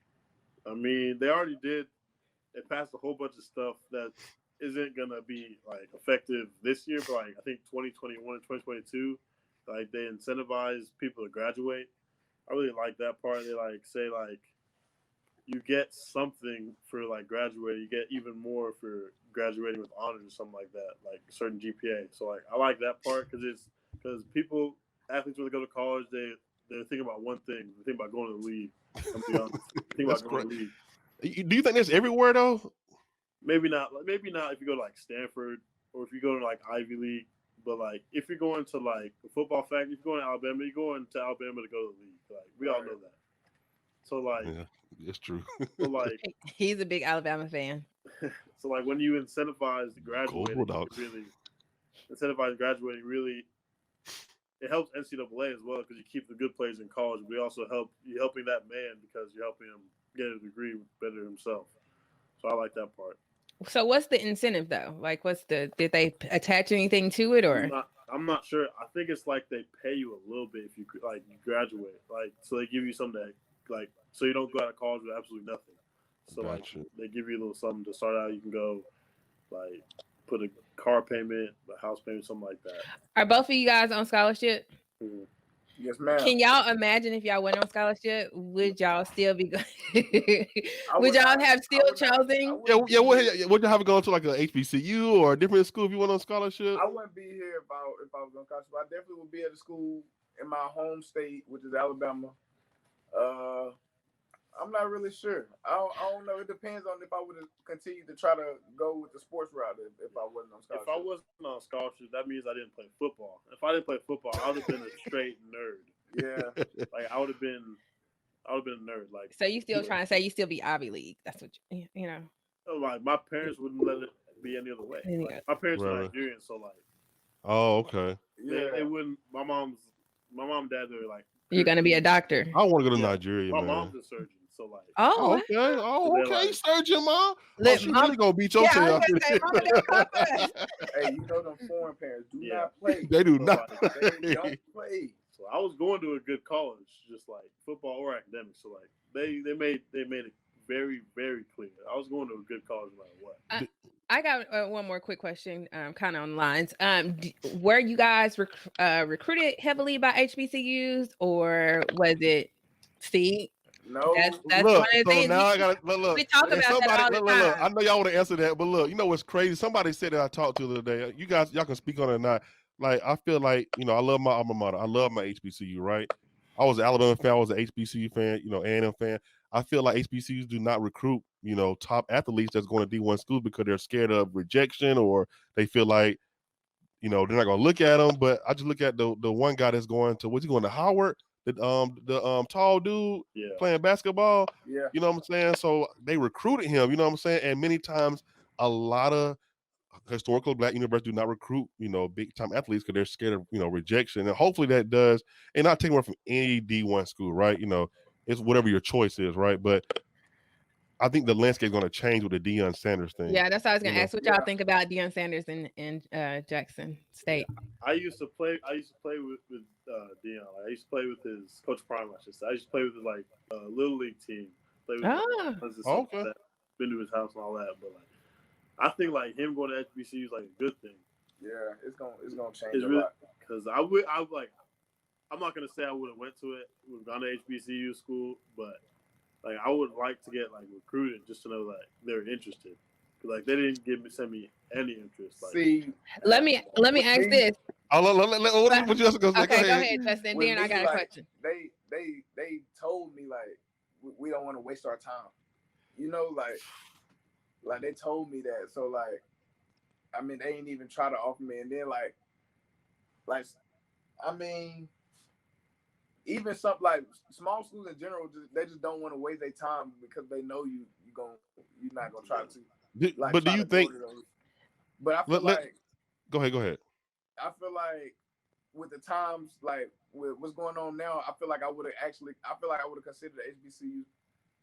I mean, they already did. They passed a whole bunch of stuff that isn't gonna be like effective this year, but like I think 2021 and 2022, like they incentivize people to graduate. I really like that part. They like say like you get something for like graduating, you get even more for graduating with honors or something like that, like a certain GPA. So like I like that part because people athletes when they go to college they're thinking about one thing. They think about going to the league. I'm be honest. Think about going to the league. Do you think that's everywhere though? Maybe not. Maybe not if you go to like Stanford or if you go to like Ivy League. But like if you're going to like the football factory, if you're going to Alabama, you're going to Alabama to go to the league. Like we all know that. So like, yeah, it's true. so like, He's a big Alabama fan. so like when you incentivize graduating, really incentivize graduating, really, it helps NCAA as well because you keep the good players in college. But you also you're helping that man because you're helping him get a degree better himself. So I like that part. So what's the incentive though? Like, did they attach anything to it or? I'm not sure. I think it's like they pay you a little bit if you like you graduate, like so they give you something that like so you don't go out of college with absolutely nothing. So like they give you a little something to start out. You can go like put a car payment, a house payment, something like that. Are both of you guys on scholarship? Mm-hmm. Yes, ma'am. Can y'all imagine if y'all went on scholarship? Would y'all still be would y'all have still chosen? Yeah. Would you have gone to like a HBCU or a different school if you went on scholarship? I wouldn't be here if I was on scholarship. I definitely would be at a school in my home state, which is Alabama. I'm not really sure. I don't know. It depends on if I would have continued to try to go with the sports route if I wasn't on scholarship. If I wasn't on scholarship, that means I didn't play football. If I didn't play football, I would have been a straight nerd. Yeah. Like I would have been a nerd. Like so you still trying to say you still be Ivy League? That's what you know. Like my parents wouldn't let it be any other way. Like, my parents are Nigerian, so like. Oh, okay. Yeah. They wouldn't. My mom and dad were like. You're gonna be a doctor. I want to go to Nigeria. My mom's a surgeon, so like. Oh, okay. Oh, okay. Like, surgeon, mom. She's really gonna beat your tail. Hey, you know them foreign parents do not play. They do not. They don't play. So I was going to a good college, just like football or academics. So like they made it very, very clear. I was going to a good college no matter what. I got one more quick question, kind of on lines. Were you guys recruited heavily by HBCUs, or was it? See, no. That's look, one of the so things. now I gotta look. We talk about that all the time. Look, I know y'all want to answer that, but look, you know what's crazy? Somebody said that I talked to the other day. Y'all can speak on it or not. Like, I feel like I love my alma mater. I love my HBCU. Right? I was an Alabama fan. I was an HBCU fan. A&M fan. I feel like HBCUs do not recruit, top athletes that's going to D1 schools because they're scared of rejection or they feel like, they're not going to look at them. But I just look at the one guy that's going to, what's he going to, Howard? The tall dude playing basketball. Yeah. You know what I'm saying? So they recruited him, you know what I'm saying? And many times a lot of historical Black universities do not recruit, big time athletes because they're scared of, rejection. And hopefully that does, and not taking away from any D1 school, right? It's whatever your choice is, right? But I think the landscape is going to change with the Deion Sanders thing. Yeah, that's what I was going to ask. What y'all think about Deion Sanders in Jackson State? I used to play with Deion. Like, I used to play with his Coach Prime. I used to play with his little league team. Play with okay. Been to his house and all that, but like I think like him going to HBCU is like a good thing. Yeah, it's gonna change a lot. Because I'm not gonna say I would have went to it, would have gone to HBCU school, but like I would like to get like recruited just to know that they're interested. Cause like they didn't send me any interest. Like, see, let me ask this. What you okay, go ahead, Justin. Then I got a question. They told me like we don't want to waste our time. Like they told me that. So like, I mean, they ain't even try to offer me, and then like I mean, even some like small schools in general, they just don't want to waste their time because they know you're not gonna try to But do you think? those. But I feel Let like go ahead. Go ahead. I feel like with the times, like with what's going on now, I feel like I would have considered HBCU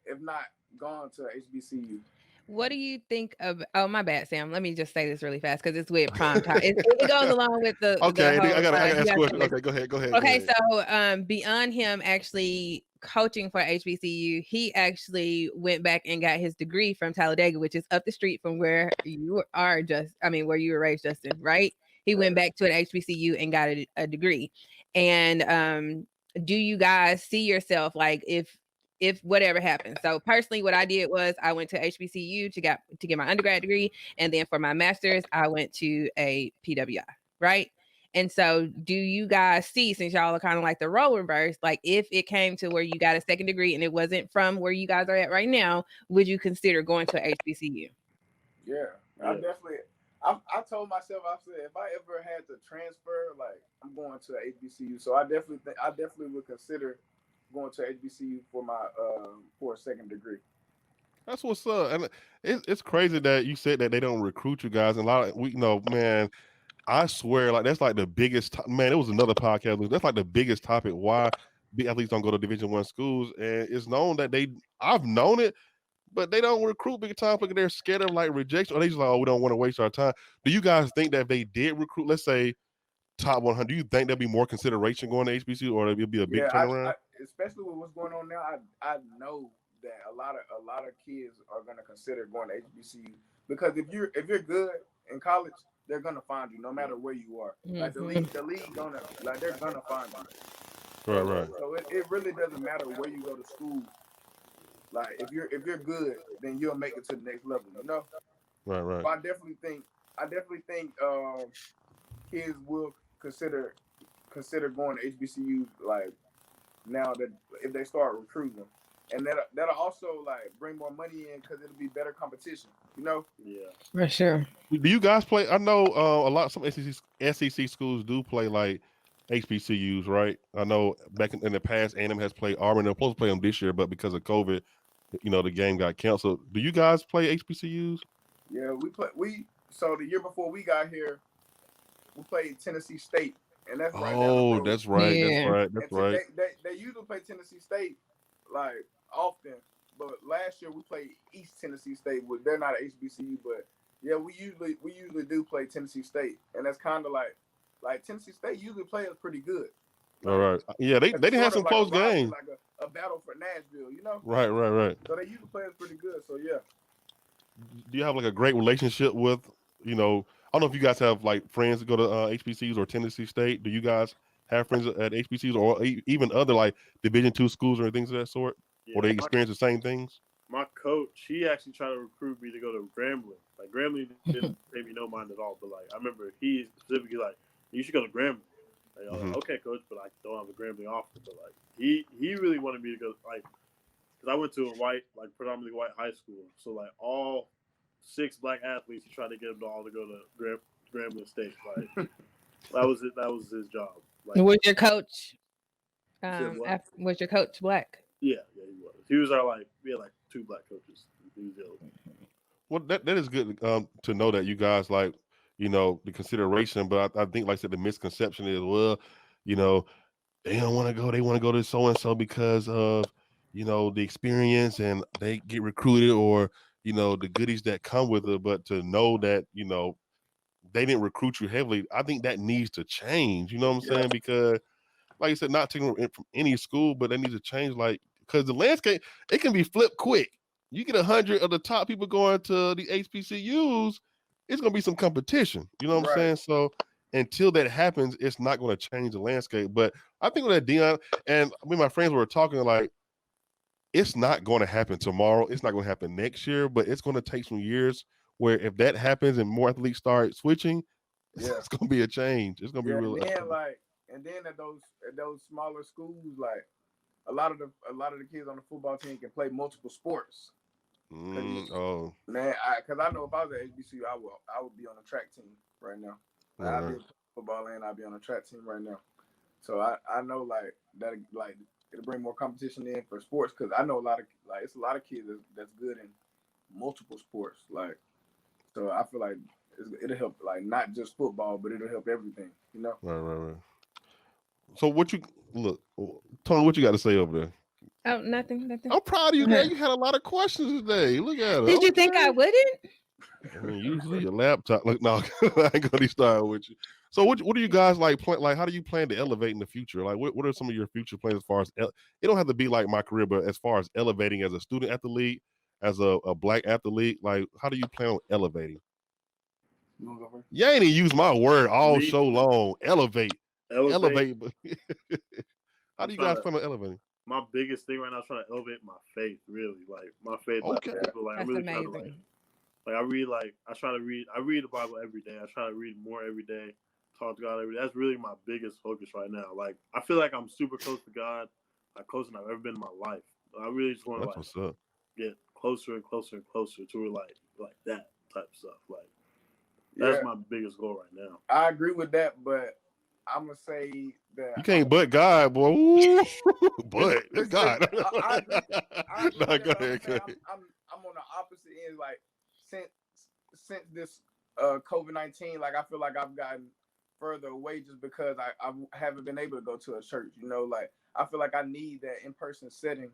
if not gone to HBCU. What do you think of? Oh, my bad, Sam. Let me just say this really fast because it's with prime time. It goes along with the Okay, whole. I gotta ask a question. US. Okay, go ahead. Go ahead. Okay, Go ahead. so beyond him actually coaching for HBCU, he actually went back and got his degree from Talladega, which is up the street from where you are. Where you were raised, Justin, right? He went back to an HBCU and got a degree. And do you guys see yourself like if whatever happens? So personally, what I did was I went to HBCU to get my undergrad degree, and then for my master's, I went to a PWI, right? And so, do you guys see, since y'all are kind of like the role reverse, like if it came to where you got a second degree and it wasn't from where you guys are at right now, would you consider going to HBCU? Yeah, I definitely. I told myself, I said, if I ever had to transfer, like I'm going to HBCU. So I definitely would consider going to HBCU for my for a second degree. That's what's up, and it's crazy that you said that they don't recruit you guys. And a lot of man. I swear, like that's like the biggest man. It was another podcast. That's like the biggest topic. Why the athletes don't go to Division I schools, and it's known that I've known it, but they don't recruit big time because they're scared of like rejection, or they just like, oh, we don't want to waste our time. Do you guys think that if they did recruit, let's say top 100, do you think there'll be more consideration going to HBCU, or it'll be a big turnaround? Especially with what's going on now, I know that a lot of kids are gonna consider going to HBCU because if you're good in college, they're gonna find you no matter where you are. Mm-hmm. Like the league gonna they're gonna find you. Right. So it really doesn't matter where you go to school. Like if you're good, then you'll make it to the next level. You know. Right. So I definitely think kids will consider going to HBCU like now that if they start recruiting. And that'll also like bring more money in because it'll be better competition, you know? Yeah, for sure. Do you guys play? I know some SEC schools do play like HBCUs, right? I know back in the past, A&M has played Auburn. They're supposed to play them this year, but because of COVID, the game got canceled. Do you guys play HBCUs? Yeah, so the year before we got here, we played Tennessee State, and that's right down the road. That's right. Yeah. That's right. They usually play Tennessee State like often, but last year we played East Tennessee State. They're not an HBCU, but yeah, we usually do play Tennessee State, and that's kind of like Tennessee State usually plays pretty good. Like, all right. Yeah, they didn't have some close games. Like a battle for Nashville, you know? Right. So they usually play pretty good. So yeah. Do you have like a great relationship with, I don't know if you guys have like friends that go to HBCUs or Tennessee State. Do you guys have friends at HBCUs or even other like Division II schools or things of that sort? Yeah, or they experience the same things? My coach, he actually tried to recruit me to go to Grambling. Like Grambling didn't pay me no mind at all, but like I remember he specifically like, you should go to Grambling. Like, I was like, okay, coach, but I don't have a Grambling offer. But like he really wanted me to go, like, because I went to a predominantly white high school, so like all 6 black athletes, he tried to get them all to go to Grambling State. Like that was his job. Like, was your coach? Was your coach black? Yeah, he was. He was we had 2 black coaches. He was the other one. Well, that is good to know that you guys like, the consideration. But I think, like I said, the misconception is, well, they don't want to go. They want to go to so and so because of, the experience and they get recruited or, the goodies that come with it. But to know that, they didn't recruit you heavily, I think that needs to change. You know what I'm saying? Because, like I said, not taking it from any school, but that needs to change. Like, because the landscape, it can be flipped quick. You get 100 of the top people going to the HBCUs, it's going to be some competition. You know what I'm saying? So until that happens, it's not going to change the landscape. But I think with that Deion, and my friends were talking like, it's not going to happen tomorrow. It's not going to happen next year, but it's going to take some years where if that happens and more athletes start switching, it's going to be a change. It's going to be real. And then at those smaller schools, like a lot of the kids on the football team can play multiple sports. Man, because I know if I was at HBCU, I would be on a track team right now. I'd be football and I'd be on a track team right now. So I know like that like it'll bring more competition in for sports because I know it's a lot of kids that's good in multiple sports. Like, so I feel like it'll help like not just football, but it'll help everything. You know. Right. So what you look, Tony? What you got to say over there? Oh, nothing. I'm proud of you, man. You had a lot of questions today. Look at it. Did you think I wouldn't? I mean, usually your laptop. Like, no, I ain't gonna start with you. So, what do you guys like? Like, how do you plan to elevate in the future? Like, what are some of your future plans as far as it don't have to be like my career, but as far as elevating as a student athlete, as a black athlete, like, how do you plan on elevating? You wanna go first? You ain't even use my word all show long. Elevate. But how do you guys plan on elevating? My biggest thing right now is trying to elevate my faith. Really, like my faith. Okay. Like, people, like, That's I'm really amazing. trying to I read the Bible every day. I try to read more every day, talk to God every day. That's really my biggest focus right now. Like, I feel like I'm super close to God, like closer than I've ever been in my life. I really just want to get closer and closer and closer to like that type of stuff. Like, that's my biggest goal right now. I agree with that, but I'm gonna say that you can't but God, boy. Ooh, but it's God. I agree. No, go ahead. I'm on the opposite end. Like since this COVID-19, like I feel like I've gotten further away just because I haven't been able to go to a church. You know, like I feel like I need that in-person setting,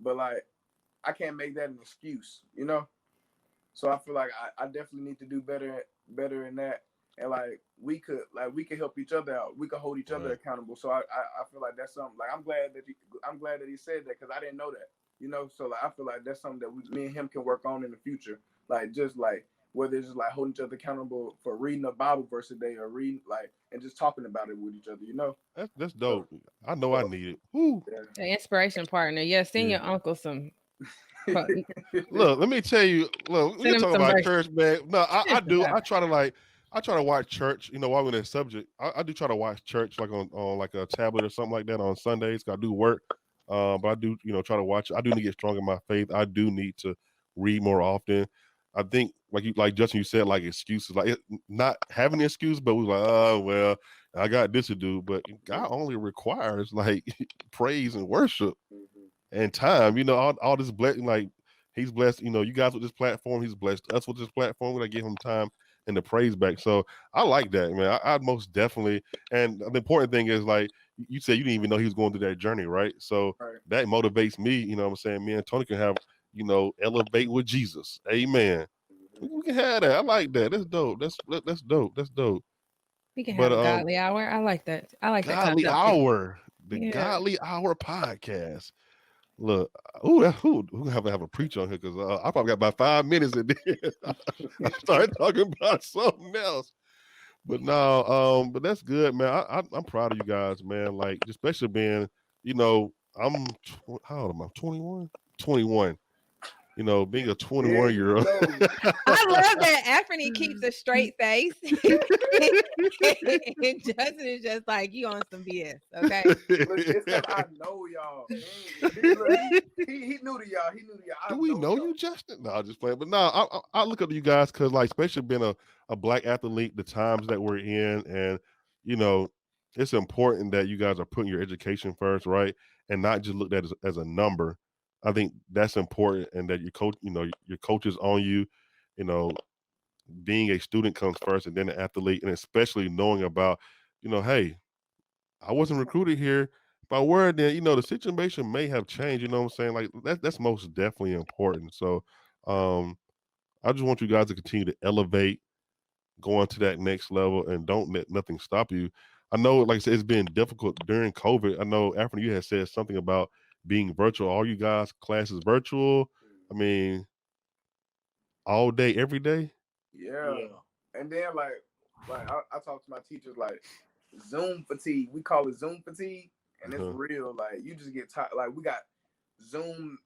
but like I can't make that an excuse. You know, so I feel like I definitely need to do better in that. And like we could help each other out. We could hold each other accountable. So I feel like that's something. Like I'm glad that he said that because I didn't know that. You know, so like I feel like that's something that me and him can work on in the future. Like just like whether it's just like holding each other accountable for reading a Bible verse a day or reading like and just talking about it with each other. You know, that's dope. I know I need it. Woo. The inspiration partner. Yeah, send your uncle some. Look, let me tell you. Look, we can talk about church, man. No, I do. I try to watch church. You know, while we're in that subject, I do try to watch church like on like a tablet or something like that on Sundays. I do work, but I do try to watch. I do need to get stronger in my faith. I do need to read more often. I think like Justin, you said like excuses, like not having an excuse, but we're like, oh well, I got this to do. But God only requires like praise and worship. And time, all this blessing, like he's blessed, you guys with this platform, he's blessed us with this platform. We gotta give him time and the praise back. So I like that, man. I most definitely, and the important thing is like you said, you didn't even know he was going through that journey, right? So that motivates me, you know what I'm saying? Me and Tony can have, elevate with Jesus. Amen. We can have that. I like that. That's dope. That's dope. That's dope. We can have a godly hour. I like that. I like that. Godly hour. The Godly Hour podcast. Look, we have to have a preach on here because I probably got about 5 minutes and then I started talking about something else. But no, but that's good, man. I'm proud of you guys, man. Like, especially being, how old am I? 21. 21. Being a 21-year-old. I love that Anfernee keeps a straight face. And Justin is just like, you on some BS, okay? It's because I know y'all. He knew to y'all. He knew to y'all. Do we know you, Justin? No, I'm just playing. But no, I look up to you guys because, like, especially being a black athlete, the times that we're in, and, it's important that you guys are putting your education first, right? And not just looked at as a number. I think that's important, and that your coach, your coach is on you. Being a student comes first, and then an athlete, and especially knowing about, hey, I wasn't recruited here. If I were, then the situation may have changed. You know what I'm saying? Like that's most definitely important. So, I just want you guys to continue to elevate, go on to that next level, and don't let nothing stop you. I know, like I said, it's been difficult during COVID. I know, Anfernee, you had said something about being virtual. All you guys classes virtual. I mean, all day, every day. Yeah. And then like I talk to my teachers like Zoom fatigue. We call it Zoom fatigue, and it's real. Like you just get tired. Like we got Zoom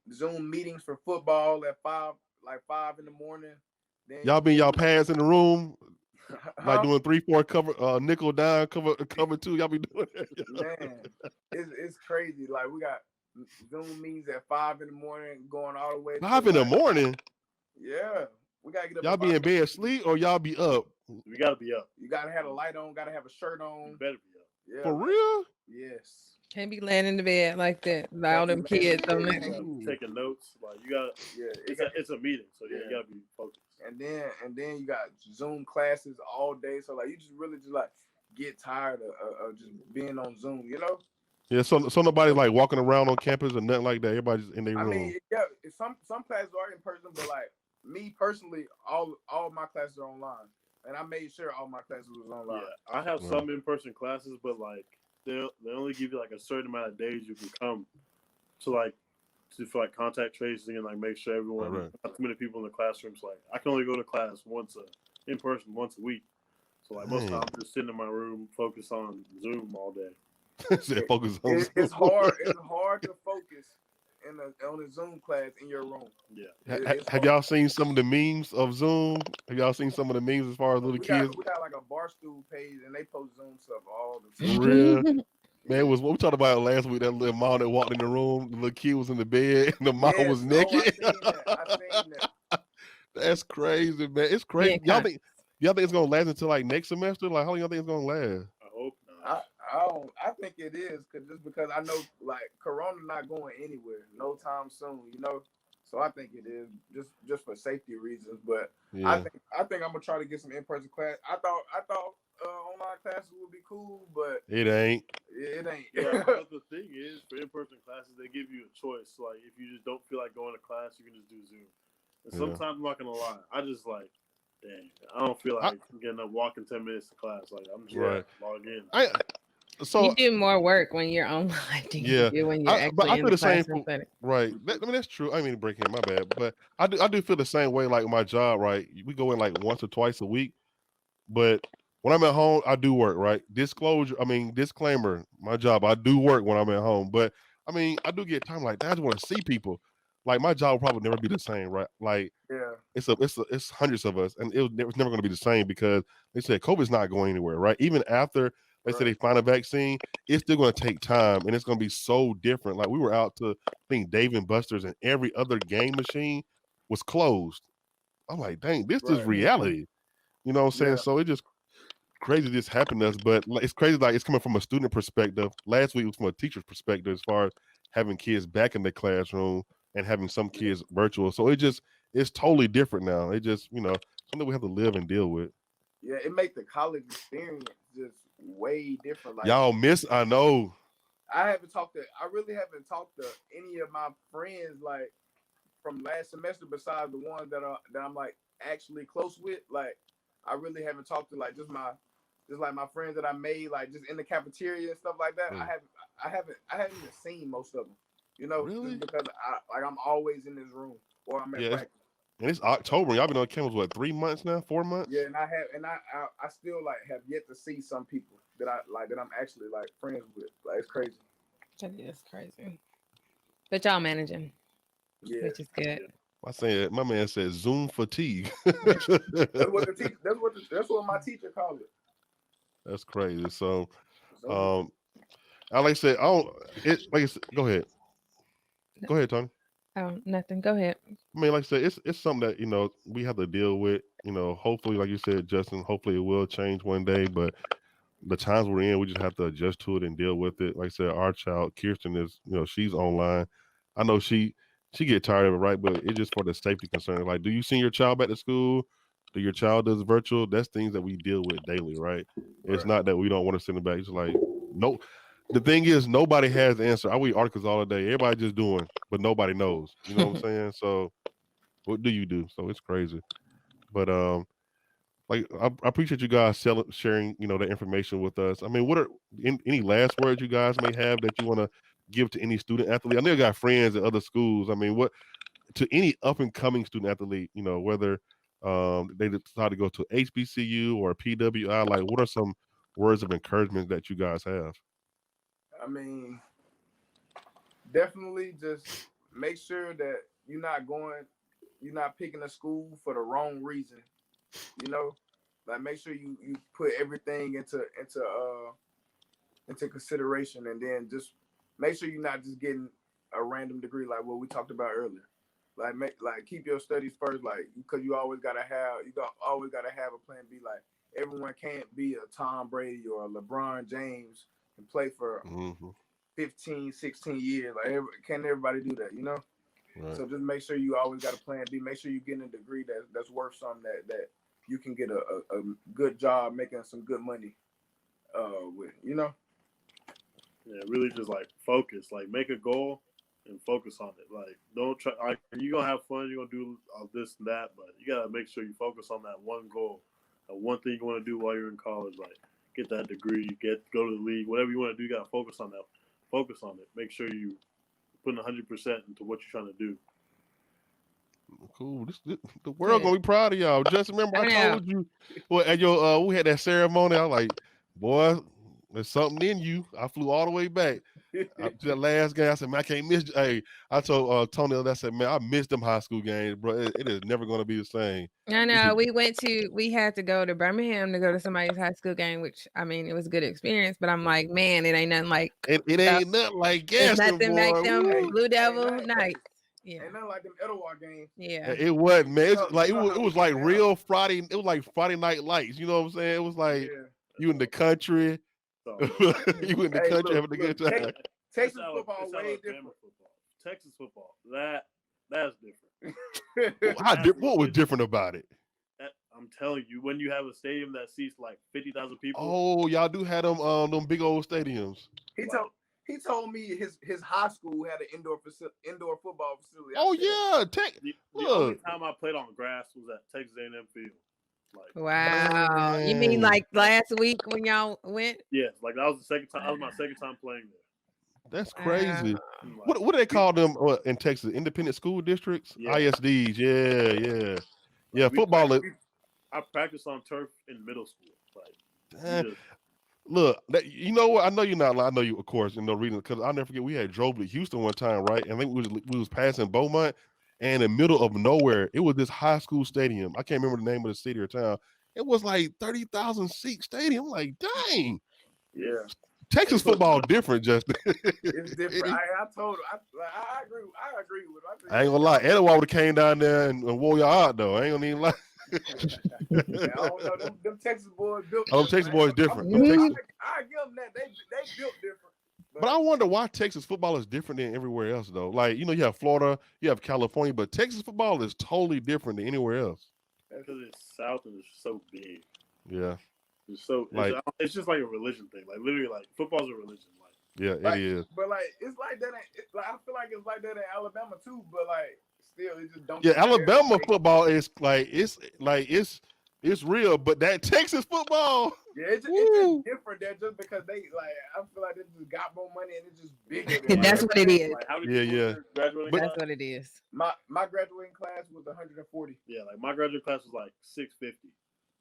meetings for football at 5 in the morning. Then y'all be y'all pads in the room. Like doing 3-4 cover, nickel down, cover 2. Y'all be doing that. Man, it's crazy. Like we got Zoom meetings at 5 in the morning, going all the way. 5 in the morning. Yeah, we gotta get up. Y'all be in bed asleep or y'all be up? We gotta be up. You gotta have a light on. Gotta have a shirt on. You better be up. Yeah. For real? Yes. Can't be laying in the bed like that. Like all them kids on there. Taking notes, like you got. Yeah, it's a meeting, so yeah, you gotta be focused. And then you got Zoom classes all day, so like you just really just like get tired of just being on Zoom, you know? Yeah, so nobody's like walking around on campus or nothing like that. Everybody's in their room. I mean, yeah, some classes are in person, but like me personally, all my classes are online, and I made sure all my classes was online. Yeah, I have some in-person classes, but like they only give you like a certain amount of days you can come to for like contact tracing and like make sure everyone, not too many people in the classrooms. Like I can only go to class in person once a week. So like most times I'm just sitting in my room, focus on Zoom all day. It's hard. It's hard to focus on a Zoom class in your room. Yeah. Have y'all seen some of the memes of Zoom? Have y'all seen some of the memes as far as little kids? We got like a Barstool page, and they post Zoom stuff all the time. For real? Man, it was what we talked about last week. That little mom that walked in the room, the little kid was in the bed, and the mom was naked. I seen that. That's crazy, man. It's crazy. Y'all think it's gonna last until like next semester? Like how long y'all think it's gonna last? I hope not. I think it is because I know like Corona not going anywhere no time soon, you know. So I think it is just for safety reasons. But I think I'm gonna try to get some in-person class. I thought online classes would be cool, but it ain't. It ain't. Yeah, but the thing is, for in-person classes, they give you a choice. Like if you just don't feel like going to class, you can just do Zoom. And sometimes I'm not gonna lie, I just like. Dang, I don't feel like getting up walking 10 minutes to class. Like I'm just log in. So you do more work when you're online than you do when you're actually in the classroom setting. Right. I mean that's true. I mean to break in, my bad. But I do feel the same way like my job, right? We go in like once or twice a week. But when I'm at home, I do work, right? Disclaimer, my job, I do work when I'm at home. But I mean, I do get time like that. I just want to see people. Like my job will probably never be the same, right? Like it's hundreds of us, and it's never going to be the same because they said COVID's not going anywhere, right? Even after they say they find a vaccine, it's still going to take time, and it's going to be so different. Like we were out to I think Dave and Buster's, and every other game machine was closed. I'm like, dang, this is reality. You know what I'm saying? So it just crazy this happened to us, but it's crazy like it's coming from a student perspective. Last week was from a teacher's perspective as far as having kids back in the classroom and having some kids virtual. So it's totally different now. It just, something we have to live and deal with. Yeah, it makes the college experience just way different. Like I know. I really haven't talked to any of my friends like from last semester besides the ones that I'm like actually close with. Like I really haven't talked to like just my friends that I made like just in the cafeteria and stuff like that. I haven't even seen most of them. Really? Just because I'm always in this room or I'm at practice. And it's October. Y'all been on campus what 3 months now? 4 months? Yeah, and I still like have yet to see some people that I'm actually like friends with. Like it's crazy. That is crazy. But y'all managing. Yeah. Which is good. My man said Zoom fatigue. That's what my teacher called it. That's crazy. So like I said, go ahead. Go ahead, Tony. Oh, nothing. Go ahead. I mean, like I said, it's something that, we have to deal with, hopefully, like you said, Justin, hopefully it will change one day, but the times we're in, we just have to adjust to it and deal with it. Like I said, our child, Kirsten, is, she's online. I know she get tired of it, right? But it's just for the safety concern. Like, do you send your child back to school? Do your child does virtual? That's things that we deal with daily, right? It's not that we don't want to send it back. It's like, no. The thing is, nobody has the answer. I read articles all day. Everybody just doing, but nobody knows. You know what I'm saying? So, what do you do? So it's crazy. But I appreciate you guys sharing, the information with us. I mean, what are any last words you guys may have that you want to give to any student athlete? I know you got friends at other schools. I mean, what to any up and coming student athlete, whether they decide to go to HBCU or PWI, like what are some words of encouragement that you guys have? I mean, definitely just make sure that you're not picking a school for the wrong reason. Like make sure you put everything into consideration, and then just make sure you're not just getting a random degree like what we talked about earlier. Like keep your studies first, like because you always gotta have a plan B. Like everyone can't be a Tom Brady or a LeBron James and play for 15, 16 years. Like, can't everybody do that, you know? Right. So just make sure you always got a plan B. Make sure you get a degree that's worth something that you can get a good job making some good money with, you know? Yeah, really just like focus. Like make a goal and focus on it. Like don't try. Like you're gonna have fun. You're gonna do all this and that, but you gotta make sure you focus on that one goal, that one thing you want to do while you're in college. Like get that degree, go to the league, whatever you want to do. You gotta focus on that. Focus on it. Make sure you put 100% into what you're trying to do. Cool. The world gonna be proud of y'all. Just remember, I told you, well, at your we had that ceremony. I was like, boy, there's something in you. I flew all the way back to that last game. I said, man, I can't miss. Hey, I told Tony, I said, man, I missed them high school games, bro. It is never gonna be the same. I know. We had to go to Birmingham to go to somebody's high school game, which I mean, it was a good experience. But I'm like, man, it ain't nothing like it ain't nothing like Gaston, it's nothing boy. like them Woo. Blue Devil nights. Yeah, Ain't nothing like them Etowah games. yeah. It wasn't, man. It's like it was like Yeah. real Friday. It was like Friday Night Lights. You know what I'm saying? It was like you in the country. So, you in the country having a good time. Texas football it's way Alabama different. football. Texas football, that's different. What was different about it? I'm telling you, when you have a stadium that seats like 50,000 people. Oh, y'all do have them big old stadiums. He told me his high school had an indoor football facility. Oh yeah, The only time I played on grass was at Texas A&M field. Like, Wow. You mean like last week when y'all went? Yes, like that was the second time. That was my second time playing there. That's crazy. Like, What do they call them in Texas? Independent school districts? Yeah. ISDs. Yeah. Like, Football. I practiced on turf in middle school. Like, look, you know what? I know you're not lying. I know you, of course, reading because I'll never forget we had drove to Houston one time, right? And I think we was passing Beaumont, and in the middle of nowhere, it was this high school stadium. I can't remember the name of the city or town. It was like 30,000 seat stadium. I'm like, dang. Yeah. Texas football different, Justin. It's different. I told him. I agree with him. I ain't gonna lie. Etowah would have came down there and wore y'all out though. I ain't gonna even lie. Man, I don't know. Them Texas boys built. Oh, Texas boys different. I give them that. They built different. But I wonder why Texas football is different than everywhere else though. Like you have Florida, you have California, but Texas football is totally different than anywhere else. That's because it's South and it's so big. Yeah. It's just like a religion thing. Like literally, like football's a religion. Like it is. But like it's like that. I feel like it's like that in Alabama too. But like still, it just don't. Yeah, Alabama football is it's real, but that Texas football. Yeah, it's just different there just because they like. I feel like they just got more money and it's just bigger. That's what it is. Like, how Yeah. That's what it is. My graduating class was 140. Yeah, like my graduate class was like 650.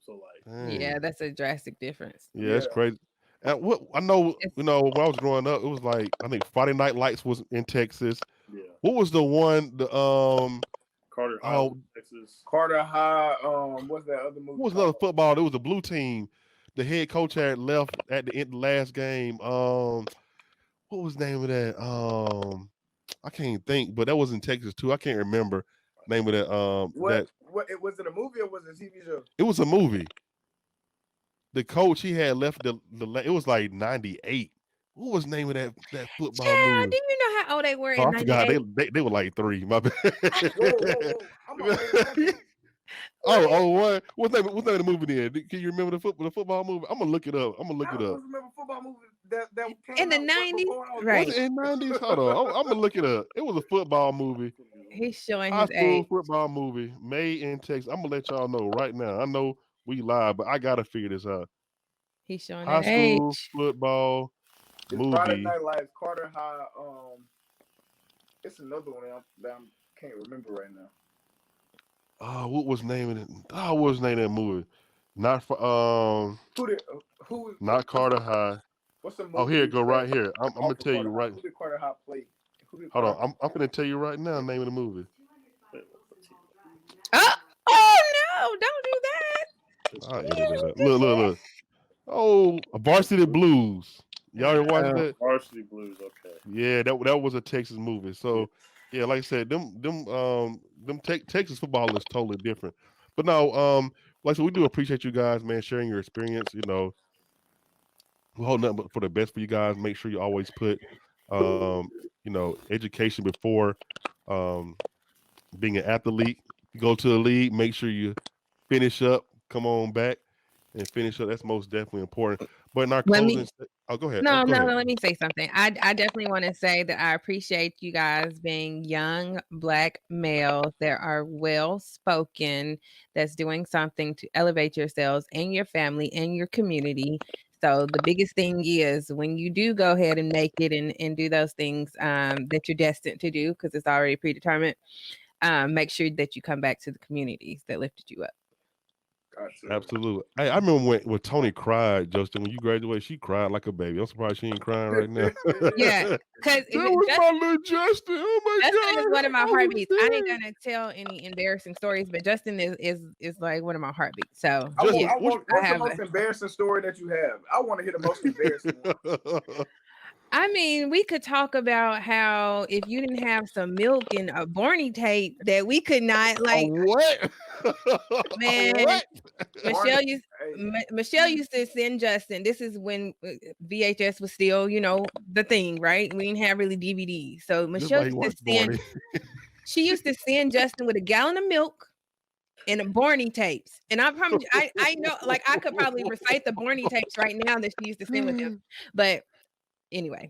So like, yeah, that's a drastic difference. Yeah, it's crazy. And what I know, when I was growing up, it was like I think Friday Night Lights was in Texas. Yeah. What was the one? Carter High, Texas. Carter High. What's that other movie? What was another football? It was a blue team. The head coach had left at the end of the last game. What was the name of that? I can't think, but that was in Texas too. I can't remember the name of that. Was it a movie or was it a TV show? It was a movie. The coach he had left it was like 98. What was the name of that football movie? Do you know how old they were? I forgot. They were like 3. My bad. What? What's the name of the movie then? Can you remember the football movie? I'm gonna look it up. I don't remember football movie that came in the out 90s, right? Was it in 90s? Hold on. I'm gonna look it up. It was a football movie. He's showing High his school age. football movie made in Texas. I'm gonna let y'all know right now. I know we live, but I gotta figure this out. He's showing High his age. school football movie. Friday Night Lights, Carter High. It's another one that I can't remember right now. What was the name of it? What was the name of that movie? Not for not Carter High. What's the movie? Oh, here it go right here. I'm gonna tell you right. Who did Carter High play? Hold on, I'm gonna tell you right now the name of the movie. Oh no! Don't do that. I'll edit it up. Look. Oh, Varsity Blues. Y'all ever watched that? Varsity Blues. Okay. Yeah, that was a Texas movie. So yeah, like I said, Texas football is totally different. But no, like I said, we do appreciate you guys, man, sharing your experience. We hold nothing but for the best for you guys. Make sure you always put education before being an athlete. You go to the league, make sure you finish up, come on back and finish up. That's most definitely important. But in our closing, go ahead. No, Go ahead. let me say something. I definitely want to say that I appreciate you guys being young Black males that are well spoken, that's doing something to elevate yourselves and your family and your community. So the biggest thing is when you do go ahead and make it and do those things that you're destined to do, because it's already predetermined, make sure that you come back to the communities that lifted you up. Absolutely. Hey, I remember when Tony cried, Justin, when you graduated, she cried like a baby. I'm surprised she ain't crying right now. Yeah, because that was my little Justin. Oh my Justin God. is one of my heartbeats. I ain't gonna tell any embarrassing stories, but Justin is like one of my heartbeats. So What's yeah, the most embarrassing story that you have? I want to hear the most embarrassing one. I mean, we could talk about how if you didn't have some milk and a Barney tape that we could not like. What? Man, what? Michelle used to send Justin. This is when VHS was still, the thing, right? We didn't have really DVDs, so Michelle used to send. She used to send Justin with a gallon of milk and a Barney tapes. And I promise you, I know, like I could probably recite the Barney tapes right now that she used to send with him, but. Anyway,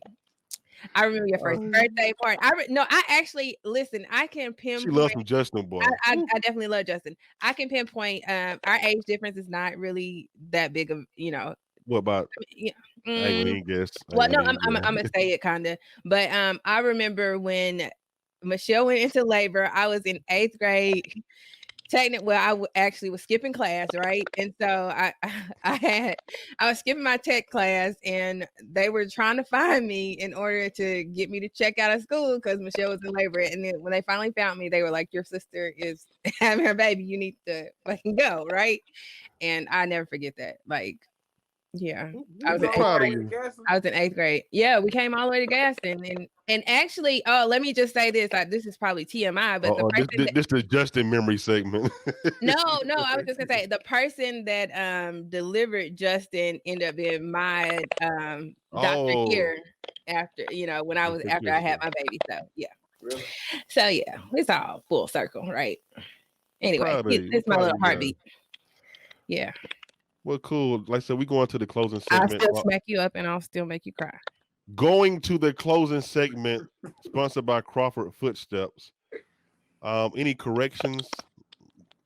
I remember your first birthday party. I actually listen. I can pinpoint. She loves some Justin, boy. I definitely love Justin. I can pinpoint. Our age difference is not really that big of What about? I ain't guess. Well, no, I'm gonna say it kind of. But I remember when Michelle went into labor. I was in 8th grade. I actually was skipping class, right? And so I was skipping my tech class, and they were trying to find me in order to get me to check out of school because Michelle was in labor. And then when they finally found me, they were like, "Your sister is having her baby. You need to fucking go," right? And I never forget that. Like, yeah, I was in 8th grade. Yeah, we came all the way to Gaston, and actually, let me just say this. This is probably TMI, but this is Justin memory segment. No, I was just gonna say the person that delivered Justin ended up being my doctor here after when I was after I had my baby. So yeah, really? So yeah, it's all full circle, right? Anyway, it's my little heartbeat. Yeah. Well, cool. Like I said, we go into the closing segment. I'll still smack you up and I'll still make you cry. Going to the closing segment, sponsored by Crawford Footsteps. Any corrections?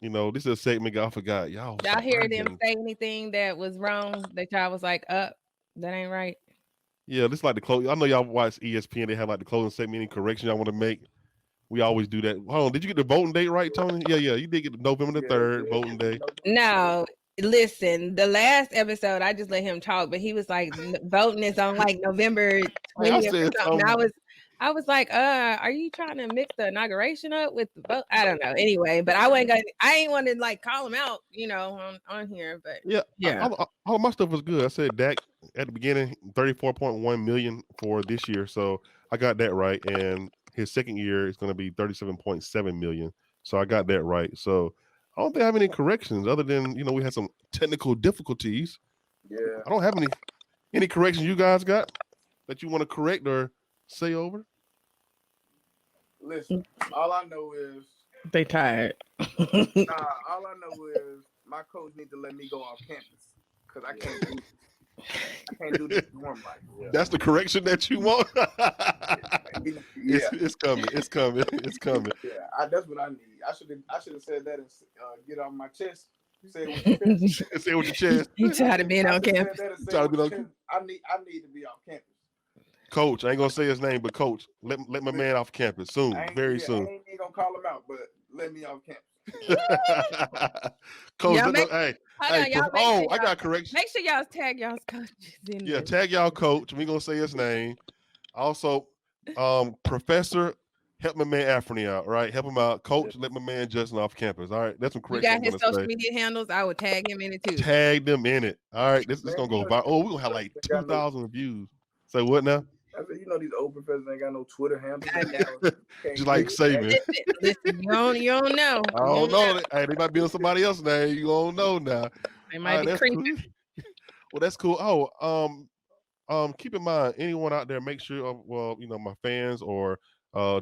This is a segment I forgot. Y'all hear them say anything that was wrong that y'all was like, that ain't right? Yeah, this is like the close. I know y'all watch ESPN. They have like the closing segment. Any correction y'all want to make? We always do that. Hold on. Did you get the voting date right, Tony? Yeah. You did get November the 3rd voting day. No. Listen, the last episode, I just let him talk, but he was like, voting is on like November 20th or something. I was like, are you trying to mix the inauguration up with the vote? I don't know. Anyway, but I ain't want to like call him out, on here. But yeah. All my stuff was good. I said Dak at the beginning, 34.1 million for this year. So I got that right. And his second year is going to be 37.7 million. So I got that right. So I don't think I have any corrections other than, we had some technical difficulties. Yeah. I don't have any corrections you guys got that you want to correct or say over? Listen, all I know is they tired. All I know is my coach needs to let me go off campus because I can't do this dorm life. Yeah. That's the correction that you want? Yeah. It's coming. Yeah, that's what I need. I should have said that and get off my chest. Say it with your chest. You tired of being on campus. I need to be off campus. Coach, I ain't gonna say his name, but Coach, let my man off campus soon, very soon. I ain't gonna call him out, but let me off campus. Coach, I got correction. Make sure y'all tag y'all's coaches in there. Tag y'all coach. We gonna say his name. Also, Professor, help my man Anfernee out, right? Help him out. Coach, let my man Justin off campus. All right, that's some correction. You got his social media handles. I would tag him in it too. Tag them in it. All right, this is gonna go viral. Oh, we gonna have like 2,000 views. Say what now? I said, these old professors ain't got no Twitter handle. Just like saving. Listen, you don't know. I don't know. Hey, they might be on somebody else's name. You don't know now. They might be creeping. Cool. Well, that's cool. Oh, keep in mind, anyone out there, make sure, well, my fans or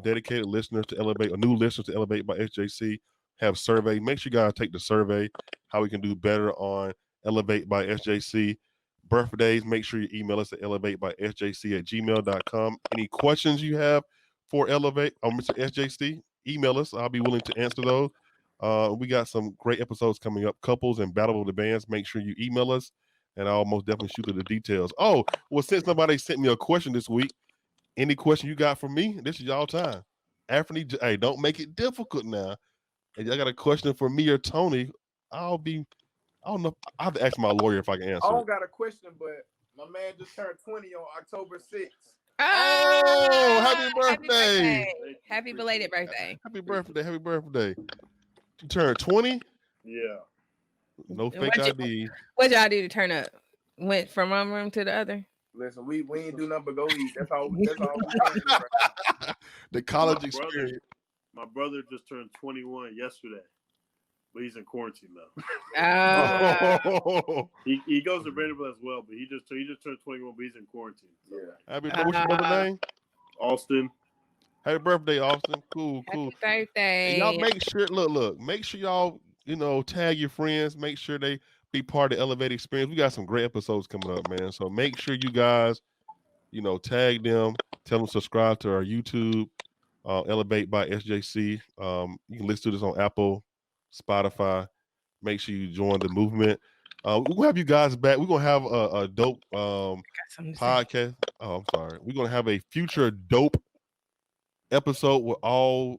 dedicated listeners to Elevate, or new listeners to Elevate by SJC have survey. Make sure you guys take the survey, how we can do better on Elevate by SJC. Birthdays, make sure you email us at elevatebysjc@gmail.com. Any questions you have for Elevate or Mr. SJC, email us. I'll be willing to answer those. We got some great episodes coming up. Couples and Battle of the Bands. Make sure you email us, and I'll most definitely shoot you the details. Oh, well, since nobody sent me a question this week, any question you got for me? This is y'all time. Anfernee, hey, don't make it difficult now. If y'all got a question for me or Tony, I don't know. I have to ask my lawyer if I can answer. I don't got a question, but my man just turned 20 on October 6th. Oh, happy birthday. Happy belated birthday. Happy birthday. Happy birthday. You turned 20? Yeah. No fake ID. What y'all do to turn up? Went from one room to the other? Listen, we ain't do nothing but go eat. That's all we can do right now. The college experience. My brother just turned 21 yesterday, but he's in quarantine now. He goes to Vanderbilt as well, but he just turned 21, but he's in quarantine. So. Yeah. Happy birthday. What's your brother's name? Austin. Happy birthday, Austin. Cool. Happy birthday. And y'all make sure, look, make sure y'all, tag your friends. Make sure they be part of the Elevate experience. We got some great episodes coming up, man. So make sure you guys, tag them, tell them subscribe to our YouTube, Elevate by SJC. You can listen to this on Apple, Spotify. Make sure you join the movement. We'll have you guys back. We're gonna have a dope podcast. Oh, I'm sorry. We're gonna have a future dope episode with all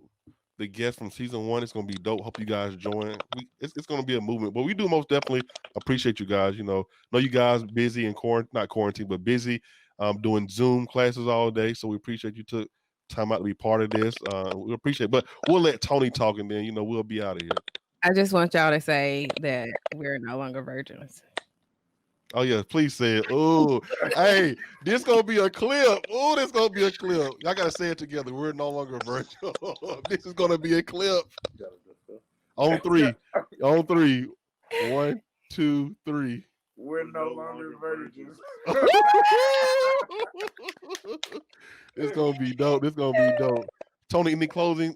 the guests from season 1. It's gonna be dope. Hope you guys join. It's gonna be a movement, but we do most definitely appreciate you guys. Know you guys busy in not quarantine, but busy doing Zoom classes all day. So we appreciate you took time out to be part of this. We appreciate it. But we'll let Tony talk, and then we'll be out of here. I just want y'all to say that we're no longer virgins. Oh yeah, please say it. Oh, hey, this gonna be a clip. Oh, this gonna be a clip. Y'all gotta say it together. We're no longer virgin. This is gonna be a clip. On three. On three. 1, 2, 3. We're no longer virgins. It's gonna be dope. This gonna be dope. Tony, any closing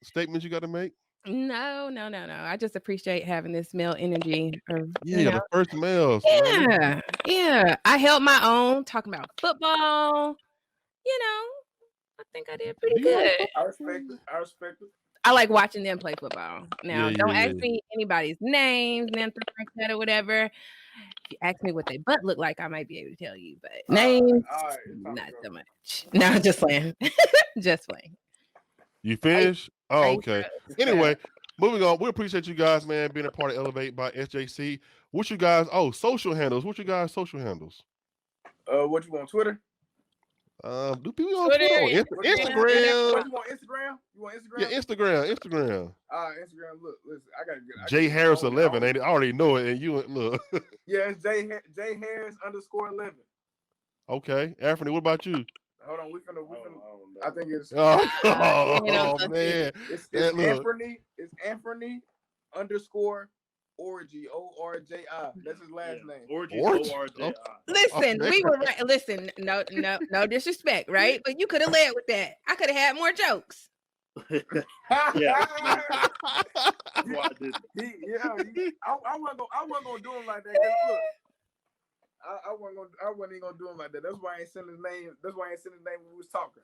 statements you got to make? No. I just appreciate having this male energy. The first males. Yeah. I held my own talking about football. I think I did pretty good. I respect it. I like watching them play football. Now, don't ask me anybody's names, nothing like that or whatever. If you ask me what their butt look like, I might be able to tell you. But names, not so much. No, just playing. Just playing. You finished? Okay. Anyway, moving on. We appreciate you guys, man, being a part of Elevate by SJC. What you guys? Social handles. What you guys' social handles? What you want, Twitter? Do people on Twitter? Instagram? What you want, Instagram? You want Instagram? Yeah, Instagram. Instagram. Look, listen, I gotta get J Harris 11. Ain't it? I already know it, and you look. Yeah, it's J Harris _11. Okay, Anfernee, what about you? Hold on, we finna. I think it's. Oh man, it's Anfernee. It's Anfernee _Orji ORJI. That's his last name. Orji ORJI. Listen, we were right. Listen, no disrespect, right? But you could have led with that. I could have had more jokes. Yeah. I wasn't gonna do him like that. Look, I wasn't even gonna do him like that. That's why I ain't send his name. That's why I ain't send his name when we was talking.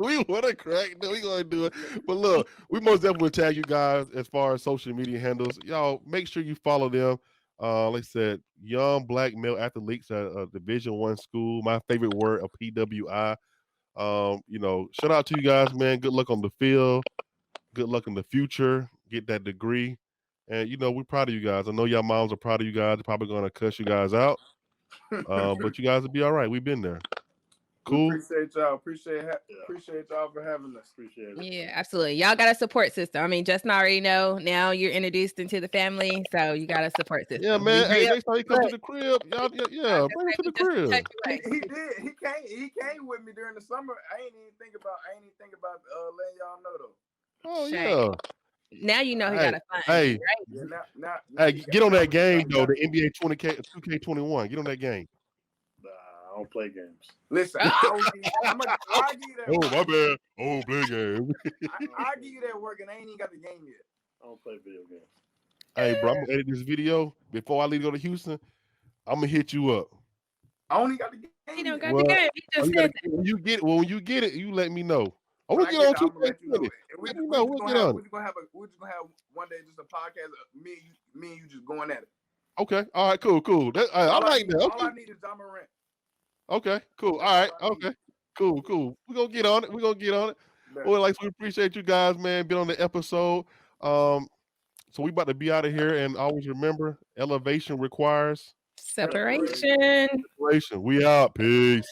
We want to crack. We gonna do it. But look, we most definitely tag you guys as far as social media handles. Y'all make sure you follow them. Like I said, young black male athletes at a Division I school. My favorite word, a PWI. Shout out to you guys, man. Good luck on the field. Good luck in the future. Get that degree. And we're proud of you guys. I know y'all moms are proud of you guys. They're probably gonna cuss you guys out. But you guys will be all right. We've been there. Cool. We appreciate y'all. Appreciate y'all for having us. Appreciate it. Yeah, absolutely. Y'all got a support system. I mean, Justin already know. Now you're introduced into the family, so you got a support system. Yeah, man. Hey, next time he come to the crib, y'all, bring him to the crib. He did. He came with me during the summer. I ain't even think about letting y'all know though. Oh Shame. yeah. Now you know he got a fun. Hey, right? Yeah, hey, get on that game though. The NBA 2K21. Get on that game. don't play games. Listen, I'll give you that. Oh, work. my bad. Oh, play game. I'll give you that work, and I ain't even got the game yet. I don't play video games. Hey, bro, I'm gonna edit this video before I leave to go to Houston. I'm gonna hit you up. I only got the game. He don't got Well, the game. He just said that. when you get it, you let me know. Oh, we'll When I get get on there, I'm gonna let you know. 2K20. And Let me know. We'll get on it. We're just gonna have one day just a podcast of me and you just going at it. Okay. All right. Cool. I like that. All Okay. I need is John Morant. Okay. Cool. All right. Okay. Cool. We're gonna get on it. Well, like, we appreciate you guys, man, being on the episode. So we about to be out of here, and always remember, elevation requires Separation. separation. We out. Peace.